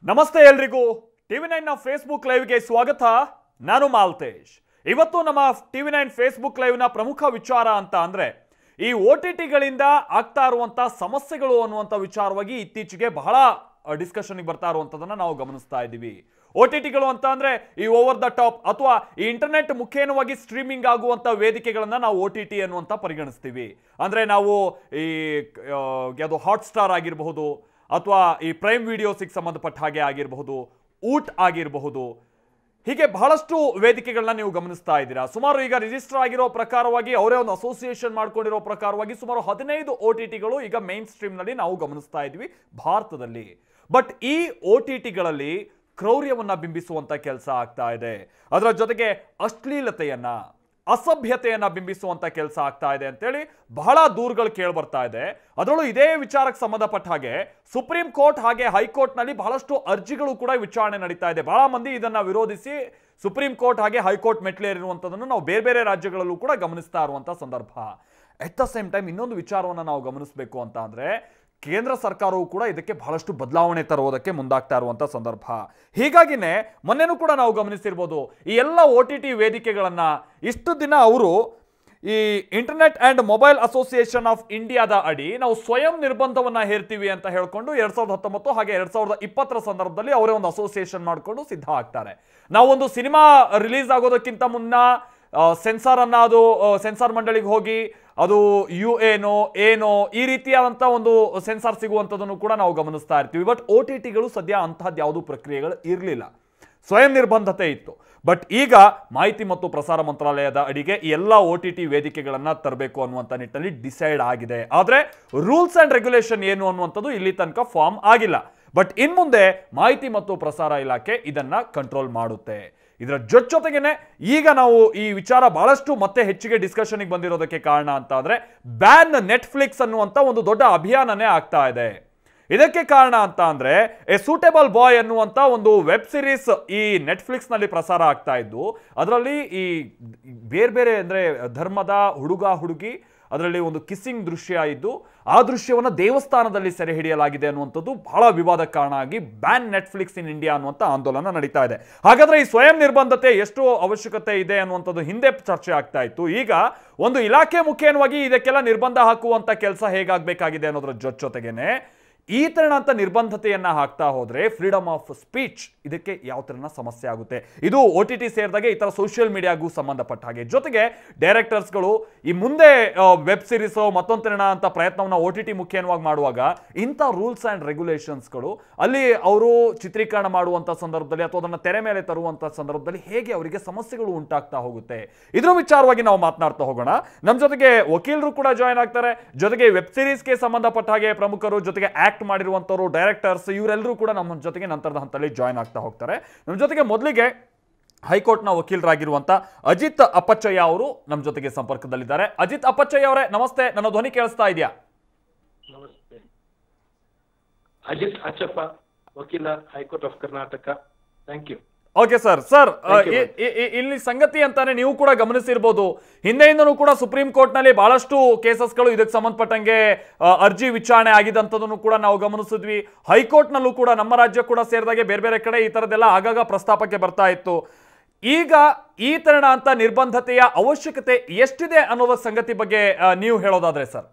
ನಮಸ್ತೆ ಎಲ್ರಿಗೂ ಟಿವಿ9 ಫೇಸ್ಬುಕ್ ಲೈವ್ಗೆ ಸ್ವಾಗತ. ನಾನು ಮಾಲ್ತೇಶ್. ಇವತ್ತು ನಮ್ಮ ಟಿವಿ9 ಫೇಸ್ಬುಕ್ ಲೈವ್ನ ಪ್ರಮುಖ ವಿಚಾರ ಅಂತ ಅಂದ್ರೆ ಈ OTTಗಳಿಂದ ಆಗ್ತಾ ಇರುವಂತ ಸಮಸ್ಯೆಗಳು ಅನ್ನುವಂತ ವಿಚಾರವಾಗಿ ಇತ್ತೀಚೆಗೆ ಬಹಳ ಡಿಸ್ಕಷನ್ಗೆ ಬರ್ತಾ ಇರುವಂತದನ್ನ ನಾವು ಗಮನಿಸ್ತಾ ಇದ್ದೀವಿ. OTTಗಳು ಅಂತ ಅಂದ್ರೆ ಈ ಓವರ್ ದ ಟಾಪ್ ಅಥವಾ ಈ ಇಂಟರ್ನೆಟ್ ಮುಖೇನವಾಗಿ ಸ್ಟ್ರೀಮಿಂಗ್ ಆಗುವಂತ ವೇದಿಕೆಗಳನ್ನ ನಾವು OTT ಅನ್ನುವಂತ ಪರಿಗಣಿಸ್ತೀವಿ. ಅಂದ್ರೆ ನಾವು ಈ ಯಾವುದು ಹಾಟ್ಸ್ಟಾರ್ ಆಗಿರಬಹುದು ಅಥವಾ ಈ ಪ್ರೈಮ್ ವಿಡಿಯೋಸ್ಗೆ ಸಂಬಂಧಪಟ್ಟ ಹಾಗೆ ಆಗಿರಬಹುದು, ಊಟ್ ಆಗಿರಬಹುದು, ಹೀಗೆ ಬಹಳಷ್ಟು ವೇದಿಕೆಗಳನ್ನ ನೀವು ಗಮನಿಸ್ತಾ ಇದ್ದೀರಾ. ಸುಮಾರು ಈಗ ರಿಜಿಸ್ಟರ್ ಆಗಿರೋ ಪ್ರಕಾರವಾಗಿ ಅವರೇ ಒಂದು ಅಸೋಸಿಯೇಷನ್ ಮಾಡ್ಕೊಂಡಿರೋ ಪ್ರಕಾರವಾಗಿ ಸುಮಾರು 15 OTTಗಳು ಈಗ ಮೇನ್ ಸ್ಟ್ರೀಮ್ ನಲ್ಲಿ ನಾವು ಗಮನಿಸ್ತಾ ಇದ್ವಿ ಭಾರತದಲ್ಲಿ. ಬಟ್ ಈ OTTಗಳಲ್ಲಿ ಕ್ರೌರ್ಯವನ್ನ ಬಿಂಬಿಸುವಂತ ಕೆಲಸ ಆಗ್ತಾ ಇದೆ. ಅದರ ಜೊತೆಗೆ ಅಶ್ಲೀಲತೆಯನ್ನ, ಅಸಭ್ಯತೆಯನ್ನ ಬಿಂಬಿಸುವಂತ ಕೆಲಸ ಆಗ್ತಾ ಇದೆ ಅಂತೇಳಿ ಬಹಳ ದೂರುಗಳು ಕೇಳಿ ಬರ್ತಾ ಇದೆ. ಅದರಲ್ಲೂ ಇದೇ ವಿಚಾರಕ್ಕೆ ಸಂಬಂಧಪಟ್ಟ ಹಾಗೆ ಸುಪ್ರೀಂ ಕೋರ್ಟ್ ಹಾಗೆ ಹೈಕೋರ್ಟ್ ನಲ್ಲಿ ಬಹಳಷ್ಟು ಅರ್ಜಿಗಳು ಕೂಡ ವಿಚಾರಣೆ ನಡೀತಾ ಇದೆ. ಬಹಳ ಮಂದಿ ಇದನ್ನ ವಿರೋಧಿಸಿ ಸುಪ್ರೀಂ ಕೋರ್ಟ್ ಹಾಗೆ ಹೈಕೋರ್ಟ್ ಮೆಟ್ಲೇರಿರುವಂತದನ್ನು ನಾವು ಬೇರೆ ಬೇರೆ ರಾಜ್ಯಗಳಲ್ಲೂ ಕೂಡ ಗಮನಿಸ್ತಾ ಇರುವಂತ ಸಂದರ್ಭ. ಅಟ್ ದ ಸೇಮ್ ಟೈಮ್ ಇನ್ನೊಂದು ವಿಚಾರವನ್ನ ನಾವು ಗಮನಿಸಬೇಕು ಅಂತ ಅಂದ್ರೆ ಕೇಂದ್ರ ಸರ್ಕಾರವು ಕೂಡ ಇದಕ್ಕೆ ಬಹಳಷ್ಟು ಬದಲಾವಣೆ ತರುವುದಕ್ಕೆ ಮುಂದಾಗ್ತಾ ಇರುವಂತ ಸಂದರ್ಭ. ಹೀಗಾಗಿನೇ ಮೊನ್ನೆನೂ ಕೂಡ ನಾವು ಗಮನಿಸಿರ್ಬೋದು, ಈ ಎಲ್ಲ OTT ವೇದಿಕೆಗಳನ್ನ ಇಷ್ಟು ದಿನ ಅವರು ಈ internet and mobile association of ಇಂಡಿಯಾದ ಅಡಿ ನಾವು ಸ್ವಯಂ ನಿರ್ಬಂಧವನ್ನ ಹೇರ್ತೀವಿ ಅಂತ ಹೇಳ್ಕೊಂಡು 2019 ಹಾಗೆ 2020 ಸಂದರ್ಭದಲ್ಲಿ ಅವರೇ ಒಂದು ಅಸೋಸಿಯೇಷನ್ ಮಾಡಿಕೊಂಡು ಸಿದ್ಧ ಆಗ್ತಾರೆ. ನಾವೊಂದು ಸಿನಿಮಾ ರಿಲೀಸ್ ಆಗೋದಕ್ಕಿಂತ ಮುನ್ನ ಸೆನ್ಸಾರ್ ಅನ್ನ ಅದು ಸೆನ್ಸಾರ್ ಮಂಡಳಿಗೆ ಹೋಗಿ ಅದು ಏನೋ ಈ ರೀತಿಯಾದಂಥ ಒಂದು ಸೆನ್ಸಾರ್ ಸಿಗುವಂಥದ್ದನ್ನು ಕೂಡ ನಾವು ಗಮನಿಸ್ತಾ ಇರ್ತೀವಿ. ಬಟ್ OTTಗಳು ಸದ್ಯ ಅಂತಹದ್ದು ಯಾವುದೂ ಪ್ರಕ್ರಿಯೆಗಳು ಇರಲಿಲ್ಲ, ಸ್ವಯಂ ನಿರ್ಬಂಧತೆ ಇತ್ತು. ಬಟ್ ಈಗ ಮಾಹಿತಿ ಮತ್ತು ಪ್ರಸಾರ ಮಂತ್ರಾಲಯದ ಅಡಿಗೆ ಈ ಎಲ್ಲ OTT ವೇದಿಕೆಗಳನ್ನ ತರಬೇಕು ಅನ್ನುವಂಥ ನಿಟ್ಟಿನಲ್ಲಿ ಡಿಸೈಡ್ ಆಗಿದೆ. ಆದರೆ ರೂಲ್ಸ್ ಅಂಡ್ ರೆಗ್ಯುಲೇಷನ್ ಏನು ಅನ್ನುವಂಥದ್ದು ಇಲ್ಲಿ ತನಕ ಫಾರ್ಮ್ ಆಗಿಲ್ಲ. ಬಟ್ ಇನ್ಮುಂದೆ ಮಾಹಿತಿ ಮತ್ತು ಪ್ರಸಾರ ಇಲಾಖೆ ಇದನ್ನ ಕಂಟ್ರೋಲ್ ಮಾಡುತ್ತೆ. ಇದರ ಜೊತೆಗೇನೆ ಈಗ ನಾವು ಈ ವಿಚಾರ ಬಹಳಷ್ಟು ಮತ್ತೆ ಹೆಚ್ಚಿಗೆ ಡಿಸ್ಕಷನ್ಗೆ ಬಂದಿರೋದಕ್ಕೆ ಕಾರಣ ಅಂತ ಅಂದ್ರೆ ಬ್ಯಾನ್ ನೆಟ್ಫ್ಲಿಕ್ಸ್ ಅನ್ನುವಂಥ ಒಂದು ದೊಡ್ಡ ಅಭಿಯಾನನೇ ಆಗ್ತಾ ಇದೆ. ಇದಕ್ಕೆ ಕಾರಣ ಅಂತ ಅಂದ್ರೆ ಎ ಸೂಟೇಬಲ್ ಬಾಯ್ ಅನ್ನುವಂಥ ಒಂದು ವೆಬ್ ಸಿರೀಸ್ ಈ ನೆಟ್ಫ್ಲಿಕ್ಸ್ ನಲ್ಲಿ ಪ್ರಸಾರ ಆಗ್ತಾ ಇದ್ದು, ಅದರಲ್ಲಿ ಈ ಬೇರೆ ಬೇರೆ ಅಂದ್ರೆ ಧರ್ಮದ ಹುಡುಗ ಹುಡುಗಿ ಅದರಲ್ಲಿ ಒಂದು ಕಿಸ್ಸಿಂಗ್ ದೃಶ್ಯ ಇದ್ದು ಆ ದೃಶ್ಯವನ್ನು ದೇವಸ್ಥಾನದಲ್ಲಿ ಸೆರೆ ಹಿಡಿಯಲಾಗಿದೆ ಅನ್ನುವಂಥದ್ದು ಬಹಳ ವಿವಾದ ಕಾರಣ ಆಗಿ ಬ್ಯಾನ್ ನೆಟ್ಫ್ಲಿಕ್ಸ್ ಇನ್ ಇಂಡಿಯಾ ಅನ್ನುವಂಥ ಆಂದೋಲನ ನಡೀತಾ ಇದೆ. ಹಾಗಾದ್ರೆ ಈ ಸ್ವಯಂ ನಿರ್ಬಂಧತೆ ಎಷ್ಟು ಅವಶ್ಯಕತೆ ಇದೆ ಅನ್ನುವಂಥದ್ದು ಹಿಂದೆ ಚರ್ಚೆ ಆಗ್ತಾ ಇತ್ತು. ಈಗ ಒಂದು ಇಲಾಖೆ ಮುಖೇನವಾಗಿ ಇದಕ್ಕೆಲ್ಲ ನಿರ್ಬಂಧ ಹಾಕುವಂತ ಕೆಲಸ ಹೇಗಾಗಬೇಕಾಗಿದೆ ಅನ್ನೋದ್ರ ಜೊತೆಗೇನೆ ಈ ತರನಂತ ನಿರ್ಬಂಧತೆಯನ್ನ ಹಾಕ್ತಾ ಹೋದ್ರೆ ಫ್ರೀಡಮ್ ಆಫ್ ಸ್ಪೀಚ್ ಇದಕ್ಕೆ ಯಾವ ತರನ ಸಮಸ್ಯೆ ಆಗುತ್ತೆ. ಇದು OTT ಸೇರಿದಾಗೆ ಈ ತರ ಸೋಷಿಯಲ್ ಮೀಡಿಯಾಗೂ ಸಂಬಂಧಪಟ್ಟ ಹಾಗೆ. ಜೊತೆಗೆ ಡೈರೆಕ್ಟರ್ಸ್ಗಳು ಈ ಮುಂದೆ ವೆಬ್ ಸಿರೀಸ್ ಮತ್ತೊಂದು ತರಣ ಅಂತ ಪ್ರಯತ್ನವನ್ನ OTT ಮುಖೇನವಾಗಿ ಮಾಡುವಾಗ ಇಂಥ ರೂಲ್ಸ್ ಅಂಡ್ ರೆಗ್ಯುಲೇಷನ್ಸ್ಗಳು ಅಲ್ಲಿ ಅವರು ಚಿತ್ರೀಕರಣ ಮಾಡುವಂತ ಸಂದರ್ಭದಲ್ಲಿ ಅಥವಾ ಅದನ್ನ ತೆರೆ ಮೇಲೆ ತರುವಂತ ಸಂದರ್ಭದಲ್ಲಿ ಹೇಗೆ ಅವರಿಗೆ ಸಮಸ್ಯೆಗಳು ಉಂಟಾಗ್ತಾ ಹೋಗುತ್ತೆ, ಇದ್ರ ವಿಚಾರವಾಗಿ ನಾವು ಮಾತನಾಡ್ತಾ ಹೋಗೋಣ. ನಮ್ಮ ಜೊತೆಗೆ ವಕೀಲರು ಕೂಡ ಜಾಯ್ನ್ ಆಗ್ತಾರೆ. ಜೊತೆಗೆ ವೆಬ್ ಸಿರೀಸ್ಗೆ ಸಂಬಂಧಪಟ್ಟ ಹಾಗೆ ಪ್ರಮುಖರು, ಜೊತೆಗೆ ಆಕ್ಟ್ ಮಾಡಿರುವಂತವರು, ಡೈರೆಕ್ಟರ್ಸ್, ಇವರೆಲ್ಲರೂ ಕೂಡ ನಮ್ಮ ಜೊತೆಗೆ ನಂತರದ ಹಂತದಲ್ಲಿ ಜಾಯ್ನ್ ಆಗ್ತಾ ಹೋಗ್ತಾರೆ. ನಮ್ಮ ಜೊತೆಗೆ ಮೊದಲಿಗೆ ಹೈಕೋರ್ಟ್ನ ವಕೀಲರಾಗಿರುವಂತ ಅಜಿತ್ ಅಪ್ಪಚ್ಚಯ್ಯ ಅವರು ನಮ್ಮ ಜೊತೆಗೆ ಸಂಪರ್ಕದಲ್ಲಿದ್ದಾರೆ. ಅಜಿತ್ ಅಪ್ಪಚ್ಚಯ್ಯ ಅವರೇ ನಮಸ್ತೆ, ನನ್ನ ಧ್ವನಿ ಕೇಳಿಸ್ತಾ ಇದೆಯಾ? ನಮಸ್ತೆ. ಅಜಿತ್ ಅಚ್ಚಪ್ಪ, ವಕೀಲ, High Court of Karnataka. Thank you. Okay sir. ಇಲ್ಲಿ ಸಂಗತಿ ಅಂತಾನೆ ನೀವು ಕೂಡ ಗಮನಿಸಿರ್ಬೋದು, ಹಿಂದೆಯಿಂದನೂ ಕೂಡ ಸುಪ್ರೀಂ ಕೋರ್ಟ್ ನಲ್ಲಿ ಬಹಳಷ್ಟು ಕೇಸಸ್ಗಳು ಇದಕ್ಕೆ ಸಂಬಂಧಪಟ್ಟಂಗೆ ಅರ್ಜಿ ವಿಚಾರಣೆ ಆಗಿದಂಥದನ್ನು ಕೂಡ ನಾವು ಗಮನಿಸಿದ್ವಿ. ಹೈಕೋರ್ಟ್ ನಲ್ಲೂ ಕೂಡ ನಮ್ಮ ರಾಜ್ಯ ಕೂಡ ಸೇರಿದಾಗೆ ಬೇರೆ ಬೇರೆ ಕಡೆ ಈ ತರದೆಲ್ಲ ಆಗಾಗ ಪ್ರಸ್ತಾಪಕ್ಕೆ ಬರ್ತಾ ಇತ್ತು. ಈಗ ಈ ತರಣ ಅಂತ ನಿರ್ಬಂಧತೆಯ ಅವಶ್ಯಕತೆ ಎಷ್ಟಿದೆ ಅನ್ನೋದ ಸಂಗತಿ ಬಗ್ಗೆ ನೀವು ಹೇಳೋದಾದ್ರೆ ಸರ್.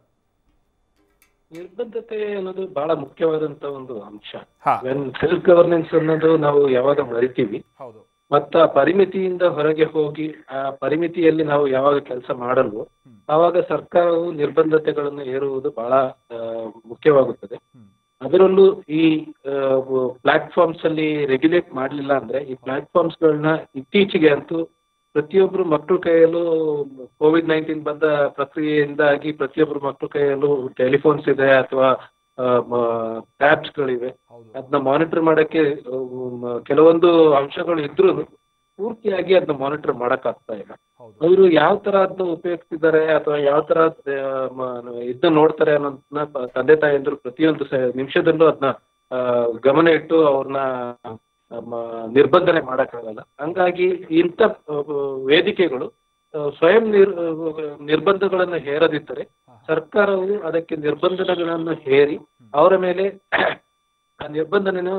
ನಿರ್ಬಂಧತೆ ಅನ್ನೋದು ಬಹಳ ಮುಖ್ಯವಾದಂತ ಒಂದು ಅಂಶ. ಸೆಲ್ಫ್ ಗವರ್ನೆನ್ಸ್ ಅನ್ನೋದು ನಾವು ಯಾವಾಗ ಮರಿತೀವಿ ಮತ್ತ ಪರಿಮಿತಿಯಿಂದ ಹೊರಗೆ ಹೋಗಿ ಆ ಪರಿಮಿತಿಯಲ್ಲಿ ನಾವು ಯಾವಾಗ ಕೆಲಸ ಮಾಡಲ್ವೋ ಆವಾಗ ಸರ್ಕಾರವು ನಿರ್ಬಂಧತೆಗಳನ್ನು ಹೇರುವುದು ಬಹಳ ಮುಖ್ಯವಾಗುತ್ತದೆ. ಅದರಲ್ಲೂ ಈ ಪ್ಲಾಟ್ಫಾರ್ಮ್ಸ್ ಅಲ್ಲಿ ರೆಗ್ಯುಲೇಟ್ ಮಾಡಲಿಲ್ಲ ಅಂದ್ರೆ ಈ ಪ್ಲಾಟ್ಫಾರ್ಮ್ಸ್ ಗಳನ್ನ ಇತ್ತೀಚೆಗೆ ಅಂತೂ ಪ್ರತಿಯೊಬ್ಬರು ಮಕ್ಕಳ ಕೈಯಲ್ಲೂ COVID-19 ಬಂದ ಪ್ರಕ್ರಿಯೆಯಿಂದಾಗಿ ಪ್ರತಿಯೊಬ್ಬರು ಮಕ್ಕಳ ಕೈಯಲ್ಲೂ ಟೆಲಿಫೋನ್ಸ್ ಇದೆ ಅಥವಾ ಟ್ಯಾಬ್ಸ್ ಗಳಿವೆ. ಅದನ್ನ ಮಾನಿಟರ್ ಮಾಡಕ್ಕೆ ಕೆಲವೊಂದು ಅಂಶಗಳು ಇದ್ರೂ ಪೂರ್ತಿಯಾಗಿ ಅದನ್ನ ಮಾನಿಟರ್ ಮಾಡಕ್ ಆಗ್ತಾ ಇಲ್ಲ. ಅವರು ಯಾವ ತರ ಅದನ್ನ ಉಪಯೋಗಿಸ್ತಿದ್ದಾರೆ ಅಥವಾ ಯಾವ ತರ ಇದನ್ನ ನೋಡ್ತಾರೆ ಅನ್ನೋದನ್ನ ತಂದೆ ತಾಯಿಯಂದ್ರು ಪ್ರತಿಯೊಂದು ನಿಮಿಷದಲ್ಲೂ ಅದನ್ನ ಗಮನ ಇಟ್ಟು ಅವ್ರನ್ನ ನಿರ್ಬಂಧನೆ ಮಾಡಕ್ಕಾಗಲ್ಲ. ಹಂಗಾಗಿ ಇಂಥ ವೇದಿಕೆಗಳು ಸ್ವಯಂ ನಿರ್ಬಂಧಗಳನ್ನು ಹೇರದಿದ್ದರೆ ಸರ್ಕಾರವು ಅದಕ್ಕೆ ನಿರ್ಬಂಧಗಳನ್ನು ಹೇರಿ ಅವರ ಮೇಲೆ ನಿರ್ಬಂಧನೆಯನ್ನು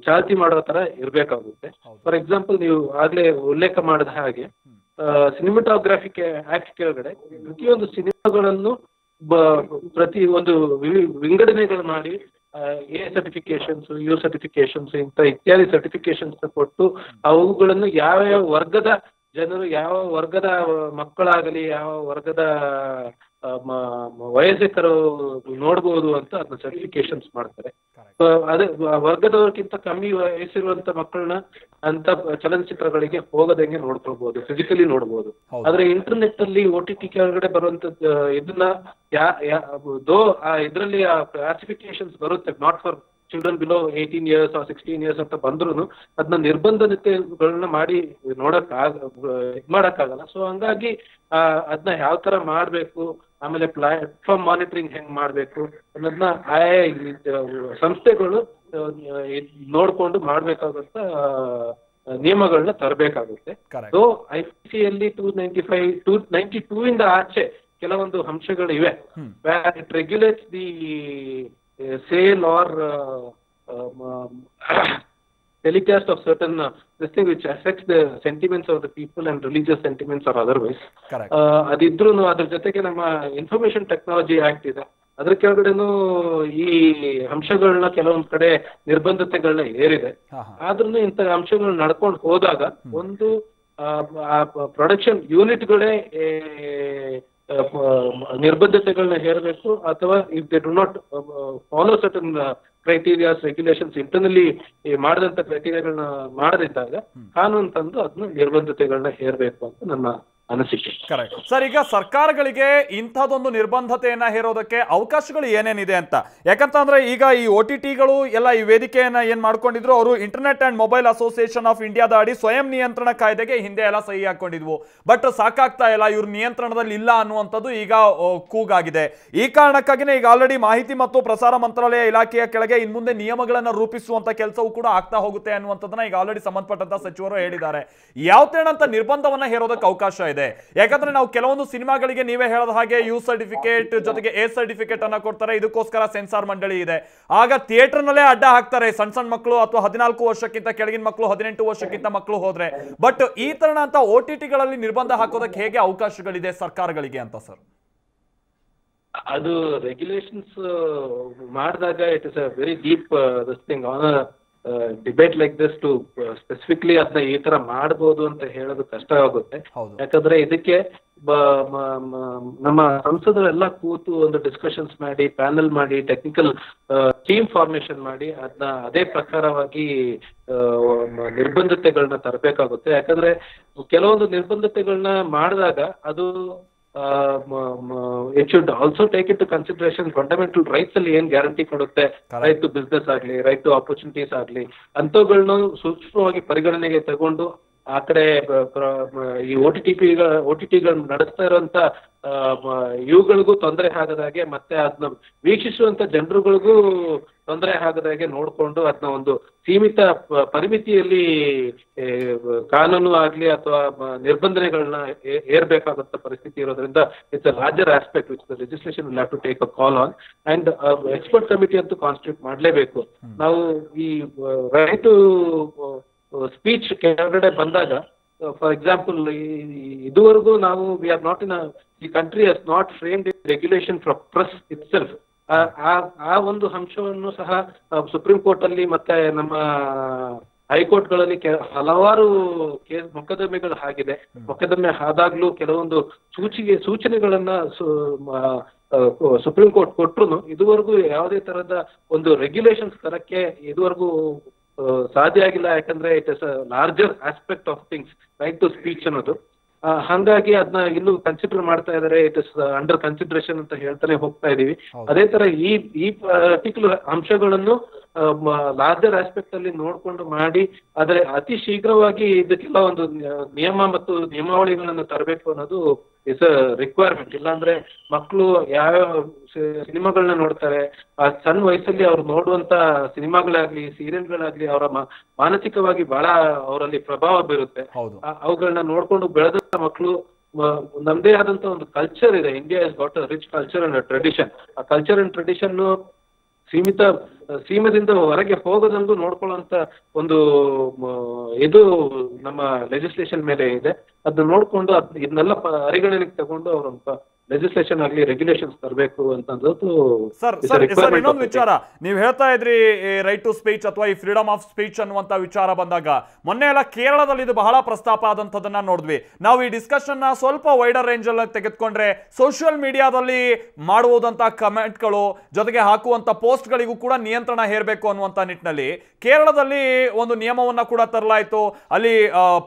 ಚಾಲ್ತಿ ಮಾಡೋ ತರ ಇರ್ಬೇಕಾಗುತ್ತೆ. ಫಾರ್ ಎಕ್ಸಾಂಪಲ್, ನೀವು ಆಗ್ಲೇ ಉಲ್ಲೇಖ ಮಾಡಿದ ಹಾಗೆ ಸಿನಿಮಾಟೋಗ್ರಾಫಿಕ್ ಆಕ್ಟ್ ಕೆಳಗಡೆ ಪ್ರತಿಯೊಂದು ಸಿನಿಮಾಗಳನ್ನು ಪ್ರತಿ ಒಂದು ವಿಂಗಡಣೆಗಳು ಮಾಡಿ ಎ ಸರ್ಟಿಫಿಕೇಶನ್ಸ್, ಯು ಸರ್ಟಿಫಿಕೇಶನ್ಸ್ ಇಂಥ ಇತ್ಯಾದಿ ಸರ್ಟಿಫಿಕೇಶನ್ಸ್ ಕೊಟ್ಟು ಅವುಗಳನ್ನು ಯಾವ ವರ್ಗದ ಜನರು, ಯಾವ ವರ್ಗದ ಮಕ್ಕಳಾಗಲಿ, ಯಾವ ವರ್ಗದ ವಯಸ್ಕರು ನೋಡ್ಬೋದು ಅಂತ ಅದನ್ನ ಸರ್ಟಿಫಿಕೇಶನ್ಸ್ ಮಾಡ್ತಾರೆ. ಅದೇ ವರ್ಗದವ್ರಿಗಿಂತ ಕಮ್ಮಿ ವಯಸ್ಸಿರುವಂತ ಮಕ್ಕಳನ್ನ ಅಂತ ಚಲನಚಿತ್ರಗಳಿಗೆ ಹೋಗದಂಗೆ ನೋಡ್ಕೊಳ್ಬಹುದು, ಫಿಸಿಕಲಿ ನೋಡ್ಬೋದು. ಆದ್ರೆ ಇಂಟರ್ನೆಟ್ ಅಲ್ಲಿ OTT ಕೆಳಗಡೆ ಬರುವಂತದ್ದು ಇದನ್ನ ಇದರಲ್ಲಿ ಕ್ಲಾಸಿಫಿಕೇಶನ್ಸ್ ಬರುತ್ತೆ, not for children below 18 years or 16 years ಅಂತ ಬಂದ್ರು ಅದನ್ನ ನಿರ್ಬಂಧತೆಗಳನ್ನ ಮಾಡಿ ಮಾಡಕ್ಕಾಗಲ್ಲ. ಸೊ ಹಂಗಾಗಿ ಅದನ್ನ ಯಾವ ತರ ಮಾಡ್ಬೇಕು, ಆಮೇಲೆ ಪ್ಲಾಟ್ಫಾರ್ಮ್ ಮಾನಿಟರಿಂಗ್ ಹೆಂಗ್ ಮಾಡ್ಬೇಕು ಅನ್ನೋದನ್ನ ಆಯಾ ಸಂಸ್ಥೆಗಳು ನೋಡ್ಕೊಂಡು ಮಾಡ್ಬೇಕಾದಂತ ನಿಯಮಗಳನ್ನ ತರಬೇಕಾಗುತ್ತೆ. ಸೊ IPC 292 ಇಂದ ಆಚೆ ಕೆಲವೊಂದು ಅಂಶಗಳು ಇವೆ. It regulates the sale or telecast of certain this thing which affects the sentiments of the people and religious sentiments or otherwise. ಅದಿದ್ರು ಅದ್ರ ಜೊತೆಗೆ ನಮ್ಮ ಇನ್ಫಾರ್ಮೇಶನ್ ಟೆಕ್ನಾಲಜಿ ಆಕ್ಟ್ ಇದೆ, ಅದ್ರ ಕೆಳಗಡೆನೂ ಈ ಅಂಶಗಳನ್ನ ಕೆಲವೊಂದ್ ಕಡೆ ನಿರ್ಬಂಧತೆಗಳನ್ನ ಏರಿದೆ. ಆದ್ರೂ ಇಂಥ ಅಂಶಗಳು ನಡ್ಕೊಂಡು ಹೋದಾಗ ಒಂದು ಪ್ರೊಡಕ್ಷನ್ ಯೂನಿಟ್ಗಳೇ ನಿರ್ಬಂಧತೆಗಳನ್ನ ಹೇರಬೇಕು, ಅಥವಾ if they do not follow certain criterias, regulations internally ಮಾಡಿದಂತ ಕ್ರೈಟೀರಿಯಾಗಳನ್ನ ಮಾಡದಿದ್ದಾಗ ಕಾನೂನು ತಂದು ಅದನ್ನ ನಿರ್ಬಂಧತೆಗಳನ್ನ ಹೇರಬೇಕು ಅಂತ ನನ್ನ ಅನಿಸಿಕೆ. Correct sir. ಈಗ ಸರ್ಕಾರಗಳಿಗೆ ಇಂಥದ್ದೊಂದು ನಿರ್ಬಂಧತೆಯನ್ನ ಹೇರೋದಕ್ಕೆ ಅವಕಾಶಗಳು ಏನೇನಿದೆ ಅಂತ, ಯಾಕಂತಂದ್ರೆ ಈಗ ಈ OTTಗಳು ಎಲ್ಲ ಈ ವೇದಿಕೆಯನ್ನ ಏನ್ ಮಾಡ್ಕೊಂಡಿದ್ರು, ಅವರು internet and mobile association of ಇಂಡಿಯಾದ ಅಡಿ ಸ್ವಯಂ ನಿಯಂತ್ರಣ ಕಾಯ್ದೆಗೆ ಹಿಂದೆ ಎಲ್ಲ ಸಹಿ ಹಾಕೊಂಡಿದ್ವು. ಬಟ್ ಸಾಕಾಗ್ತಾ ಇಲ್ಲ, ಇವ್ರ ನಿಯಂತ್ರಣದಲ್ಲಿ ಇಲ್ಲ ಅನ್ನುವಂಥದ್ದು ಈಗ ಕೂಗಾಗಿದೆ. ಈ ಕಾರಣಕ್ಕಾಗಿನೇ ಈಗ ಆಲ್ರೆಡಿ ಮಾಹಿತಿ ಮತ್ತು ಪ್ರಸಾರ ಮಂತ್ರಾಲಯ ಇಲಾಖೆಯ ಕೆಳಗೆ ಇನ್ ಮುಂದೆ ನಿಯಮಗಳನ್ನ ರೂಪಿಸುವಂತ ಕೆಲಸವೂ ಕೂಡ ಆಗ್ತಾ ಹೋಗುತ್ತೆ ಅನ್ನುವಂಥದ್ದನ್ನ ಈಗ ಆಲ್ರೆಡಿ ಸಂಬಂಧಪಟ್ಟಂತ ಸಚಿವರು ಹೇಳಿದ್ದಾರೆ. ಯಾವ ತೇಣಂತ ನಿರ್ಬಂಧವನ್ನ ಹೇರೋದಕ್ಕೆ ಅವಕಾಶ ಇದೆ? ಯಾಕಂದ್ರೆ ನಾವು ಕೆಲವೊಂದು ಸಿನಿಮಾಗಳಿಗೆ ನೀವೇ ಹೇಳದ ಹಾಗೆ ಯು ಸರ್ಟಿಫಿಕೇಟ್ ಜೊತೆಗೆ ಎ ಸರ್ಟಿಫಿಕೇಟ್ ಅನ್ನ ಕೊಡ್ತಾರೆ, ಇದಕ್ಕೋಸ್ಕರ ಸೆನ್ಸಾರ್ ಮಂಡಳಿ ಇದೆ. ಆಗ ಥಿಯೇಟರ್ ನಲ್ಲೇ ಅಡ್ಡ ಹಾಕ್ತಾರೆ ಸಣ್ಣ ಮಕ್ಕಳು ಅಥವಾ 14 ವರ್ಷಕ್ಕಿಂತ ಕೆಳಗಿನ ಮಕ್ಕಳು, 18 ವರ್ಷಕ್ಕಿಂತ ಮಕ್ಕಳು ಹೋದ್ರೆ. ಬಟ್ ಈ ತರನಂತ OTTಗಳಲ್ಲಿ ನಿರ್ಬಂಧ ಹಾಕೋದಕ್ಕೆ ಹೇಗೆ ಅವಕಾಶಗಳಿದೆ ಸರ್ಕಾರಗಳಿಗೆ ಅಂತ ಸರ್? ಅದು ರೆಗ್ಯುಲೇಷನ್ಸ್ ಮಾಡಿದಾಗ it is a very deep this thing on debate like this to specifically ಅದನ್ನ ಈ ತರ ಮಾಡ್ಬೋದು ಅಂತ ಹೇಳೋದು ಕಷ್ಟ ಆಗುತ್ತೆ. ಯಾಕಂದ್ರೆ ಇದಕ್ಕೆ ನಮ್ಮ ಸಂಸದರೆಲ್ಲ ಕೂತು ಒಂದು ಡಿಸ್ಕಷನ್ಸ್ ಮಾಡಿ, ಪ್ಯಾನಲ್ ಮಾಡಿ, ಟೆಕ್ನಿಕಲ್ ಟೀಮ್ ಫಾರ್ಮೇಶನ್ ಮಾಡಿ ಅದನ್ನ ಅದೇ ಪ್ರಕಾರವಾಗಿ ನಿರ್ಬಂಧತೆಗಳನ್ನ ತರಬೇಕಾಗುತ್ತೆ. ಯಾಕಂದ್ರೆ ಕೆಲವೊಂದು ನಿರ್ಬಂಧತೆಗಳನ್ನ ಮಾಡಿದಾಗ ಅದು it should also take it to consideration fundamental rights ಅಲ್ಲಿ ಏನ್ ಗ್ಯಾರಂಟಿ ಕೊಡುತ್ತೆ, ರೈಟ್ ಟು ಬಿಸ್ನೆಸ್ ಆಗ್ಲಿ, ರೈಟ್ ಟು ಆಪರ್ಚುನಿಟೀಸ್ ಆಗ್ಲಿ, ಅಂಥವುಗಳನ್ನ ಸೂಕ್ಷ್ಮವಾಗಿ ಪರಿಗಣನೆಗೆ ತಗೊಂಡು ಆ ಕಡೆ ಈ OTTಗಳು ನಡೆಸ್ತಾ ಇರುವಂತ ಇವುಗಳಿಗೂ ತೊಂದರೆ ಆಗದಾಗೆ, ಮತ್ತೆ ಅದನ್ನ ವೀಕ್ಷಿಸುವಂತ ಜನರುಗಳಿಗೂ ತೊಂದರೆ ಆಗದಾಗೆ ನೋಡ್ಕೊಂಡು ಅದನ್ನ ಒಂದು ಸೀಮಿತ ಪರಿಮಿತಿಯಲ್ಲಿ ಕಾನೂನು ಆಗ್ಲಿ ಅಥವಾ ನಿರ್ಬಂಧನೆಗಳನ್ನ ಏರ್ಬೇಕಾದಂತ ಪರಿಸ್ಥಿತಿ ಇರೋದ್ರಿಂದ it's a larger aspect which the legislation will have to take a call on. And expert committee constitute ಕಾನ್ಸ್ಟಿಟ್ಯೂಟ್ ಮಾಡಲೇಬೇಕು. ನಾವು ಈ ರೈಟ್ ಟು ಸ್ಪೀಚ್ ಕೆಳಗಡೆ ಬಂದಾಗ, ಫಾರ್ ಎಕ್ಸಾಂಪಲ್, ಇದುವರೆಗೂ ನಾವು we are not in the country has not framed regulation for press it self. ಆ ಒಂದು ಅಂಶವನ್ನು ಸಹ ಸುಪ್ರೀಂ ಕೋರ್ಟ್ ಅಲ್ಲಿ ಮತ್ತೆ ನಮ್ಮ ಹೈಕೋರ್ಟ್ಗಳಲ್ಲಿ ಹಲವಾರು ಮೊಕದ್ದಮೆಗಳು ಆಗಿದೆ. ಮೊಕದ್ದಮೆ ಆದಾಗ್ಲೂ ಕೆಲವೊಂದು ಸೂಚನೆಗಳನ್ನ ಸುಪ್ರೀಂ ಕೋರ್ಟ್ ಕೊಟ್ರು ಇದುವರೆಗೂ ಯಾವುದೇ ತರಹದ ಒಂದು ರೆಗ್ಯುಲೇಷನ್ಸ್ ತರಕ್ಕೆ ಇದುವರೆಗೂ ಸಾಧ್ಯ ಆಗಿಲ್ಲ. ಯಾಕಂದ್ರೆ it is a larger aspect of things, right to speech ಅನ್ನೋದು. ಹಾಗಾಗಿ ಅದನ್ನ ಇನ್ನೂ ಕನ್ಸಿಡರ್ ಮಾಡ್ತಾ ಇದಾರೆ. ಇಟ್ ಇಸ್ ಅಂಡರ್ ಕನ್ಸಿಡರೇಷನ್ ಅಂತ ಹೇಳ್ತಾನೆ ಹೋಗ್ತಾ ಇದೀವಿ. ಅದೇ ತರ ಈ ಪರ್ಟಿಕ್ಯುಲರ್ ಅಂಶಗಳನ್ನು ಲಾರ್ಜರ್ ಆಸ್ಪೆಕ್ಟ್ ಅಲ್ಲಿ ನೋಡ್ಕೊಂಡು ಮಾಡಿ, ಆದ್ರೆ ಅತಿ ಶೀಘ್ರವಾಗಿ ಇದಕ್ಕೆಲ್ಲ ಒಂದು ನಿಯಮ ಮತ್ತು ನಿಯಮಾವಳಿಗಳನ್ನು ತರಬೇಕು ಅನ್ನೋದು ಇಸ್ ಅ ರಿಕ್ವೈರ್ಮೆಂಟ್. ಇಲ್ಲಾಂದ್ರೆ ಮಕ್ಕಳು ಯಾವ್ಯಾವ ಸಿನಿಮಾಗಳನ್ನ ನೋಡ್ತಾರೆ, ಆ ಸಣ್ಣ ವಯಸ್ಸಲ್ಲಿ ಅವ್ರು ನೋಡುವಂತ ಸಿನಿಮಾಗಳಾಗ್ಲಿ, ಸೀರಿಯಲ್ಗಳಾಗ್ಲಿ ಅವರ ಮಾನಸಿಕವಾಗಿ ಬಹಳ ಅವರಲ್ಲಿ ಪ್ರಭಾವ ಬೀರುತ್ತೆ. ಅವುಗಳನ್ನ ನೋಡ್ಕೊಂಡು ಬೆಳೆದಂತ ಮಕ್ಕಳು ನಮ್ದೇ ಆದಂತ ಒಂದು ಕಲ್ಚರ್ ಇದೆ. India is got a rich culture and tradition. ಆ ಕಲ್ಚರ್ ಅಂಡ್ ಟ್ರೆಡಿಷನ್ ಸೀಮದಿಂದ ಹೊರಗೆ ಹೋಗೋದಂಗೂ ನೋಡ್ಕೊಳ್ಳೋಂತ ಒಂದು ಇದು ನಮ್ಮ ಲೆಜಿಸ್ಲೇಷನ್ ಮೇಲೆ ಇದೆ. ಅದನ್ನ ನೋಡ್ಕೊಂಡು ಇದನ್ನೆಲ್ಲ ಪರಿಗಣನೆಗೆ ತಗೊಂಡು ಅವ್ರ ಲೆಜಿಸ್ಲೇಷನ್ ಆಗಲಿ ರೆಗ್ಯುಲೇಷನ್ಸ್ ತರಬೇಕು ಅಂತಂದು. ಸರ್ ಇನ್ನೊಂದು ವಿಚಾರ ನೀವು ಹೇಳ್ತಾ ಇದ್ರಿ, ರೈಟ್ ಟು ಸ್ಪೀಚ್ ಅಥವಾ ಈ ಫ್ರೀಡಮ್ ಆಫ್ ಸ್ಪೀಚ್ ಅನ್ನುವಂತ ವಿಚಾರ ಬಂದಾಗ ಮೊನ್ನೆ ಎಲ್ಲ ಕೇರಳದಲ್ಲಿ ಇದು ಬಹಳ ಪ್ರಸ್ತಾಪ ಆದಂಥದನ್ನ ನೋಡಿದ್ವಿ ನಾವು. ಈ ಡಿಸ್ಕಷನ್ ನ ಸ್ವಲ್ಪ ವೈಡರ್ ರೇಂಜ್ ಅಲ್ಲಿ ತೆಗೆದುಕೊಂಡ್ರೆ ಸೋಷಿಯಲ್ ಮೀಡಿಯಾದಲ್ಲಿ ಮಾಡುವುದಂತ ಕಮೆಂಟ್ಗಳು ಜೊತೆಗೆ ಹಾಕುವಂತ ಪೋಸ್ಟ್ ಗಳಿಗೂ ಕೂಡ ನಿಯಂತ್ರಣ ಹೇರಬೇಕು ಅನ್ನುವಂತ ನಿಟ್ಟಿನಲ್ಲಿ ಕೇರಳದಲ್ಲಿ ಒಂದು ನಿಯಮವನ್ನ ಕೂಡ ತರಲಾಯಿತು. ಅಲ್ಲಿ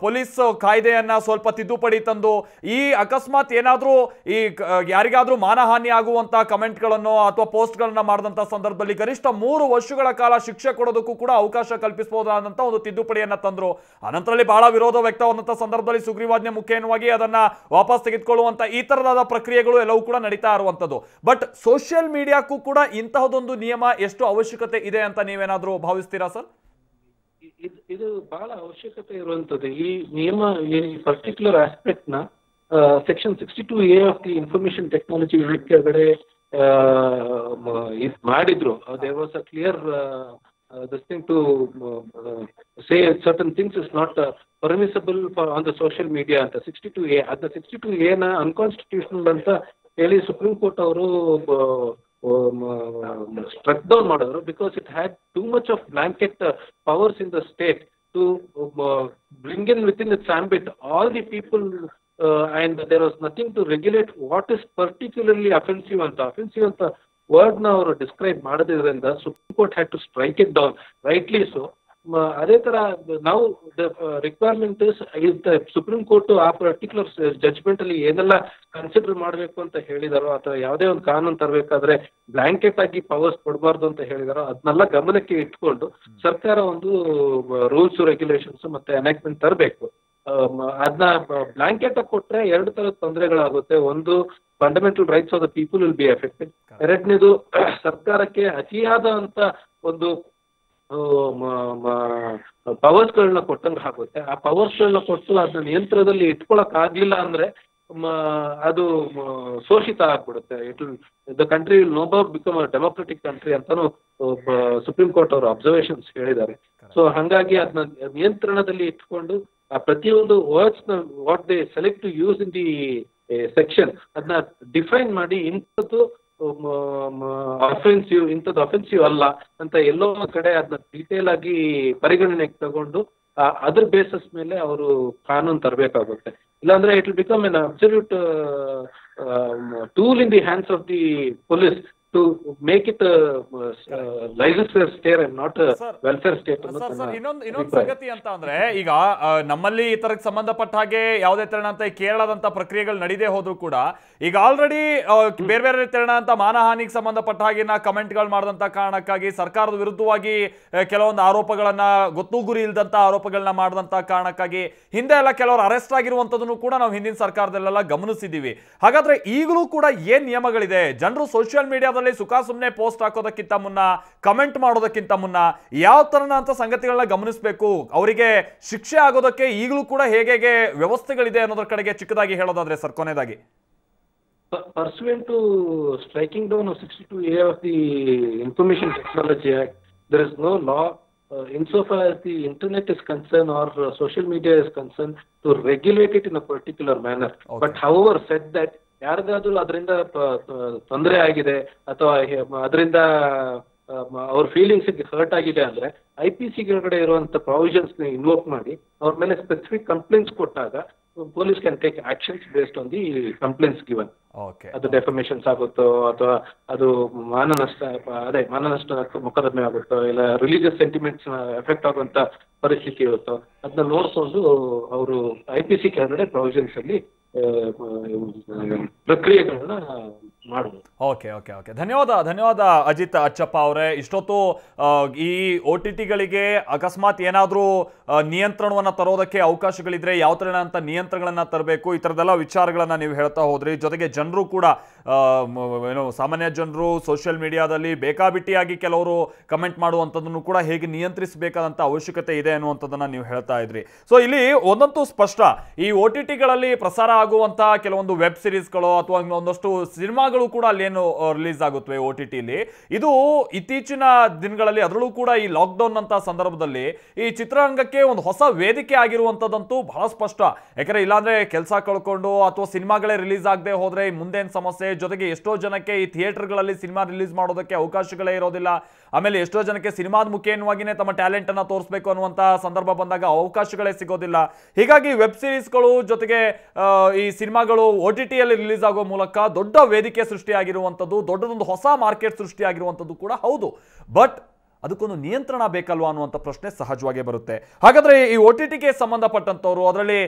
ಪೊಲೀಸ್ ಕಾಯ್ದೆಯನ್ನ ಸ್ವಲ್ಪ ತಿದ್ದುಪಡಿ ತಂದು ಈ ಅಕಸ್ಮಾತ್ ಏನಾದ್ರೂ ಈ ಯಾರಿಗಾದ್ರೂ ಮಾನಹಾನಿ ಆಗುವಂತ ಕಮೆಂಟ್ಗಳನ್ನು ಅಥವಾ ಪೋಸ್ಟ್ಗಳನ್ನ ಮಾಡಿದಂತ ಸಂದರ್ಭದಲ್ಲಿ ಗರಿಷ್ಠ 3 ವರ್ಷಗಳ ಕಾಲ ಶಿಕ್ಷೆ ಕೊಡೋದಕ್ಕೂ ಕೂಡ ಅವಕಾಶ ಕಲ್ಪಿಸಬಹುದಾದಂತ ಒಂದು ತಿದ್ದುಪಡಿಯನ್ನ ತಂದ್ರು. ಅನಂತರದಲ್ಲಿ ಬಹಳ ವಿರೋಧ ವ್ಯಕ್ತವಾದಂತಹ ಸಂದರ್ಭದಲ್ಲಿ ಸುಗ್ರೀವಾಜ್ಞೆ ಮುಖೇನವಾಗಿ ಅದನ್ನ ವಾಪಸ್ ತೆಗೆದುಕೊಳ್ಳುವಂತ ಈ ತರದಾದ ಪ್ರಕ್ರಿಯೆಗಳು ಎಲ್ಲವೂ ಕೂಡ ನಡೀತಾ ಇರುವಂತದ್ದು. ಬಟ್ ಸೋಷಿಯಲ್ ಮೀಡಿಯಾಕ್ಕೂ ಕೂಡ ಇಂತಹದೊಂದು ನಿಯಮ ಎಷ್ಟು ಅವಶ್ಯಕತೆ ಇದೆ ಅಂತ ನೀವೇನಾದ್ರೂ ಭಾವಿಸ್ತೀರಾ ಸರ್? ಇದು ಬಹಳ ಅವಶ್ಯಕತೆ ಇರುವಂತದ್ದು ಈ ನಿಯಮ. ಈ ಪರ್ಟಿಕ್ಯುಲರ್ ಆಸ್ಪೆಕ್ಟ್ ನ section 62A of the information technology ಕೆಳಗಡೆ ಇದು ಮಾಡಿದ್ರು. There was a clear this thing to say certain things is not permissible for on the social media ಅಂತ 62A. ಅದನ್ನ 62A ನ ಅನ್ಕಾನ್ಸ್ಟಿಟ್ಯೂಷನಲ್ ಅಂತ ಹೇಳಿ ಸುಪ್ರೀಂ ಕೋರ್ಟ್ ಅವರು ಸ್ಟ್ರಕ್ ಡೌನ್ ಮಾಡಿದ್ರು. Because it had too much of blanket powers in the state to bring in within its ambit all the people and there was nothing to regulate what is particularly offensive ಅಂತ word ನ ಅವರು describe ಮಾಡೋದ್ರಿಂದ Supreme Court had to strike it down, rightly so. ಅದೇ ತರ ನಾವು the requirement is the Supreme Court ಆ particular judgment ಅಲ್ಲಿ ಏನೆಲ್ಲ ಕನ್ಸಿಡರ್ ಮಾಡಬೇಕು ಅಂತ ಹೇಳಿದಾರೋ ಅಥವಾ ಯಾವುದೇ ಒಂದು ಕಾನೂನು ತರಬೇಕಾದ್ರೆ ಬ್ಲಾಂಕೆಟ್ ಆಗಿ ಪವರ್ಸ್ ಕೊಡಬಾರ್ದು ಅಂತ ಹೇಳಿದಾರೋ ಅದನ್ನೆಲ್ಲ ಗಮನಕ್ಕೆ ಇಟ್ಕೊಂಡು ಸರ್ಕಾರ ಒಂದು ರೂಲ್ಸ್ ರೆಗ್ಯುಲೇಷನ್ಸ್ ಮತ್ತೆ ಎನಾಕ್ಟ್ಮೆಂಟ್ ತರಬೇಕು. ಅದನ್ನ ಬ್ಲಾಂಕೆಟ್ ಆಗಿ ಕೊಟ್ರೆ 2 ತರದ ತೊಂದರೆಗಳಾಗುತ್ತೆ. ಒಂದು, fundamental rights of the people will be affected. ಎರಡನೇದು, ಸರ್ಕಾರಕ್ಕೆ ಅತಿಯಾದ ಅಂತ ಒಂದು ಪವರ್ಸ್ಗಳನ್ನ ಕೊಟ್ಟಂಗೆ ಆಗುತ್ತೆ. ಆ ಪವರ್ಸ್ಗಳನ್ನ ಕೊಟ್ಟು ಅದನ್ನ ನಿಯಂತ್ರಣದಲ್ಲಿ ಇಟ್ಕೊಳಕ್ ಆಗ್ಲಿಲ್ಲ ಅಂದ್ರೆ ಅದು ಶೋಷಿತ ಆಗ್ಬಿಡುತ್ತೆ. The country will no more become a democratic country ಅಂತಾನು ಸುಪ್ರೀಂ ಕೋರ್ಟ್ ಅವರು ಅಬ್ಸರ್ವೇಷನ್ಸ್ ಹೇಳಿದ್ದಾರೆ. ಸೊ ಹಾಗಾಗಿ ಅದನ್ನ ನಿಯಂತ್ರಣದಲ್ಲಿ ಇಟ್ಕೊಂಡು ಆ ಪ್ರತಿಯೊಂದು ವರ್ಡ್ಸ್ ನ what they select to use in the section ಅದನ್ನ ಡಿಫೈನ್ ಮಾಡಿ ಇಂಥದ್ದು ಅಫೆನ್ಸಿವ್, ಇಂಥದ್ದು ಅಫೆನ್ಸಿವ್ ಅಲ್ಲ ಅಂತ ಎಲ್ಲೋ ಕಡೆ ಅದನ್ನ ಡೀಟೇಲ್ ಆಗಿ ಪರಿಗಣನೆಗೆ ತಗೊಂಡು ಅದ್ರ ಬೇಸಸ್ ಮೇಲೆ ಅವರು ಕಾನೂನು ತರಬೇಕಾಗುತ್ತೆ. ಇಲ್ಲಾಂದ್ರೆ it will become an absolute tool in the hands of the police to make it a licensed state and not a welfare state. ಇನ್ನೊಂದು ಸಂಗತಿ ಅಂತ ಅಂದ್ರೆ ಈಗ ನಮ್ಮಲ್ಲಿ ಈ ತರಕ್ಕೆ ಸಂಬಂಧಪಟ್ಟ ಹಾಗೆ ಯಾವುದೇ ತೆರನಂತ ಕೇರಳದಂತ ಪ್ರಕ್ರಿಯೆಗಳು ನಡೀದೇ ಹೋದ್ರು ಕೂಡ ಈಗ ಆಲ್ರೆಡಿ ಬೇರೆ ಬೇರೆ ತೆರನಂತ ಮಾನಹಾನಿಗೆ ಸಂಬಂಧಪಟ್ಟ ಹಾಗಿನ ಕಮೆಂಟ್ಗಳು ಮಾಡಿದಂತ ಕಾರಣಕ್ಕಾಗಿ ಸರ್ಕಾರದ ವಿರುದ್ಧವಾಗಿ ಕೆಲವೊಂದು ಆರೋಪಗಳನ್ನ ಗೊತ್ತು ಗುರಿ ಇಲ್ದಂತ ಆರೋಪಗಳನ್ನ ಮಾಡಿದಂತ ಕಾರಣಕ್ಕಾಗಿ ಹಿಂದೆ ಎಲ್ಲ ಕೆಲವರು ಅರೆಸ್ಟ್ ಆಗಿರುವಂತದನ್ನು ಕೂಡ ನಾವು ಹಿಂದಿನ ಸರ್ಕಾರದಲ್ಲೆಲ್ಲ ಗಮನಿಸಿದ್ದೀವಿ. ಹಾಗಾದ್ರೆ ಈಗಲೂ ಕೂಡ ಏನ್ ನಿಯಮಗಳಿದೆ? ಜನರು ಸೋಷಿಯಲ್ ಮೀಡಿಯಾದಲ್ಲಿ ಸುಖ ಸುಮ್ಮನೆ ಪೋಸ್ಟ್ ಹಾಕೋದಕ್ಕಿಂತ ಮುನ್ನ, ಕಮೆಂಟ್ ಮಾಡೋದಕ್ಕಿಂತ ಮುನ್ನ ಯಾವ ತರನ ಅಂತ ಸಂಗತಿಗಳನ್ನ ಗಮನಿಸಬೇಕು. ಅವರಿಗೆ ಶಿಕ್ಷೆ ಆಗೋದಕ್ಕೆ ಈಗಲೂ ಕೂಡ ಹೇಗೆ ವ್ಯವಸ್ಥೆಗಳಿದೆ ಅನ್ನೋದ್ರ ಕಡೆಗೆ ಚಿಕ್ಕದಾಗಿ ಹೇಳೋದಾದ್ರೆ ಸರ್, ಕೊನೆಯದಾಗಿ. Pursuant to striking down of 62A of the Information Technology Act, there is no law insofar as the internet is concerned or social media is concerned to regulate it in a particular manner. Okay. But however said that ಯಾರಿಗಾದ್ರೂ ಅದರಿಂದ ತೊಂದರೆ ಆಗಿದೆ ಅಥವಾ ಅದರಿಂದ ಅವ್ರ feelings hurt ಆಗಿದೆ ಅಂದ್ರೆ IPC ಕೆಳಗಡೆ ಇರುವಂತ ಪ್ರಾವಿಷನ್ಸ್ ಇನ್ವೋಕ್ ಮಾಡಿ ಅವ್ರ ಮೇಲೆ ಸ್ಪೆಸಿಫಿಕ್ ಕಂಪ್ಲೇಂಟ್ಸ್ ಕೊಟ್ಟಾಗ police can take actions based on the complaints given. ಅದು ಡೆಫಮೇಷನ್ಸ್ ಆಗುತ್ತೋ ಅಥವಾ ಅದು ಮಾನನಷ್ಟ ಮೊಕದ್ದಮೆ ಆಗುತ್ತೋ ಇಲ್ಲ ರಿಲಿಜಿಯಸ್ ಸೆಂಟಿಮೆಂಟ್ಸ್ ಎಫೆಕ್ಟ್ ಆಗುವಂತ ಪರಿಸ್ಥಿತಿ ಇರುತ್ತೋ ಅದನ್ನ ನೋಡ್ಕೊಂಡು ಅವರು IPC ಕೆಳಗಡೆ ಪ್ರಾವಿಷನ್ಸ್ ಅಲ್ಲಿ ಪ್ರಕ್ರಿಯೆಗಳನ್ನ ಮಾಡಬಹುದು. ಓಕೆ ಧನ್ಯವಾದ ಅಜಿತ್ ಅಚ್ಚಪ್ಪ ಅವರೇ. ಇಷ್ಟೊತ್ತು ಈ OTTಗಳಿಗೆ ಅಕಸ್ಮಾತ್ ಏನಾದರೂ ನಿಯಂತ್ರಣವನ್ನ ತರೋದಕ್ಕೆ ಅವಕಾಶಗಳಿದ್ರೆ ಯಾವ ತರ ಅಂತ ನಿಯಂತ್ರಣಗಳನ್ನ ತರಬೇಕು, ಈ ತರದೆಲ್ಲ ವಿಚಾರಗಳನ್ನ ನೀವು ಹೇಳ್ತಾ ಹೋದ್ರಿ. ಜೊತೆಗೆ ಜನರು ಕೂಡ ಸಾಮಾನ್ಯ ಜನರು ಸೋಷಿಯಲ್ ಮೀಡಿಯಾದಲ್ಲಿ ಬೇಕಾಬಿಟ್ಟಿಯಾಗಿ ಕೆಲವರು ಕಮೆಂಟ್ ಮಾಡುವಂಥದ್ದನ್ನು ಕೂಡ ಹೇಗೆ ನಿಯಂತ್ರಿಸಬೇಕಾದಂಥ ಅವಶ್ಯಕತೆ ಇದೆ ಅನ್ನುವಂಥದ್ದನ್ನು ನೀವು ಹೇಳ್ತಾ ಇದ್ರಿ. ಸೊ ಇಲ್ಲಿ ಒಂದಂತೂ ಸ್ಪಷ್ಟ, ಈ OTTಗಳಲ್ಲಿ ಪ್ರಸಾರ ಆಗುವಂಥ ಕೆಲವೊಂದು ವೆಬ್ ಸಿರೀಸ್ಗಳು ಅಥವಾ ಒಂದಷ್ಟು ಸಿನಿಮಾ ಸಿನಿಮಾಗಳು ಕೂಡ ಅಲ್ಲೇನು ರಿಲೀಸ್ ಆಗುತ್ತವೆ OTT-ಲಿ. ಇದು ಇತ್ತೀಚಿನ ದಿನಗಳಲ್ಲಿ ಅದರಲ್ಲೂ ಕೂಡ ಈ ಲಾಕ್ಡೌನ್ ಅಂತ ಸಂದರ್ಭದಲ್ಲಿ ಈ ಚಿತ್ರರಂಗಕ್ಕೆ ಒಂದು ಹೊಸ ವೇದಿಕೆ ಆಗಿರುವಂಥದ್ದಂತೂ ಬಹಳ ಸ್ಪಷ್ಟ. ಯಾಕಂದ್ರೆ ಇಲ್ಲಾಂದ್ರೆ ಕೆಲಸ ಕಳ್ಕೊಂಡು ಅಥವಾ ಸಿನಿಮಾಗಳೇ ರಿಲೀಸ್ ಆಗದೆ ಹೋದ್ರೆ ಮುಂದೇನು ಸಮಸ್ಯೆ, ಜೊತೆಗೆ ಎಷ್ಟೋ ಜನಕ್ಕೆ ಈ ಥಿಯೇಟರ್ಗಳಲ್ಲಿ ಸಿನಿಮಾ ರಿಲೀಸ್ ಮಾಡೋದಕ್ಕೆ ಅವಕಾಶಗಳೇ ಇರೋದಿಲ್ಲ. ಆಮೇಲೆ ಎಷ್ಟೋ ಜನಕ್ಕೆ ಸಿನಿಮಾದ ಮುಖೇನವಾಗಿನೇ ತಮ್ಮ ಟ್ಯಾಲೆಂಟ್ ಅನ್ನ ತೋರಿಸಬೇಕು ಅನ್ನುವಂಥ ಸಂದರ್ಭ ಬಂದಾಗ ಅವಕಾಶಗಳೇ ಸಿಗೋದಿಲ್ಲ. ಹೀಗಾಗಿ ವೆಬ್ ಸೀರೀಸ್ಗಳು ಜೊತೆಗೆ ಈ ಸಿನಿಮಾಗಳು OTT-ಯಲ್ಲಿ ರಿಲೀಸ್ ಆಗೋ ಮೂಲಕ ದೊಡ್ಡ ವೇದಿಕೆ ಸೃಷ್ಟಿಯಾಗಿರುವಂಥದ್ದು, ದೊಡ್ಡದೊಂದು ಹೊಸ ಮಾರ್ಕೆಟ್ ಸೃಷ್ಟಿಯಾಗಿರುವಂಥದ್ದು ಕೂಡ ಹೌದು. ಬಟ್ ಅದಕ್ಕೊಂದು ನಿಯಂತ್ರಣ ಬೇಕಲ್ವಾ ಅನ್ನುವಂಥ ಪ್ರಶ್ನೆ ಸಹಜವಾಗಿ ಬರುತ್ತೆ. ಹಾಗಾದ್ರೆ ಈ OTT-ಗೆ ಸಂಬಂಧಪಟ್ಟಂಥವ್ರು, ಅದರಲ್ಲಿ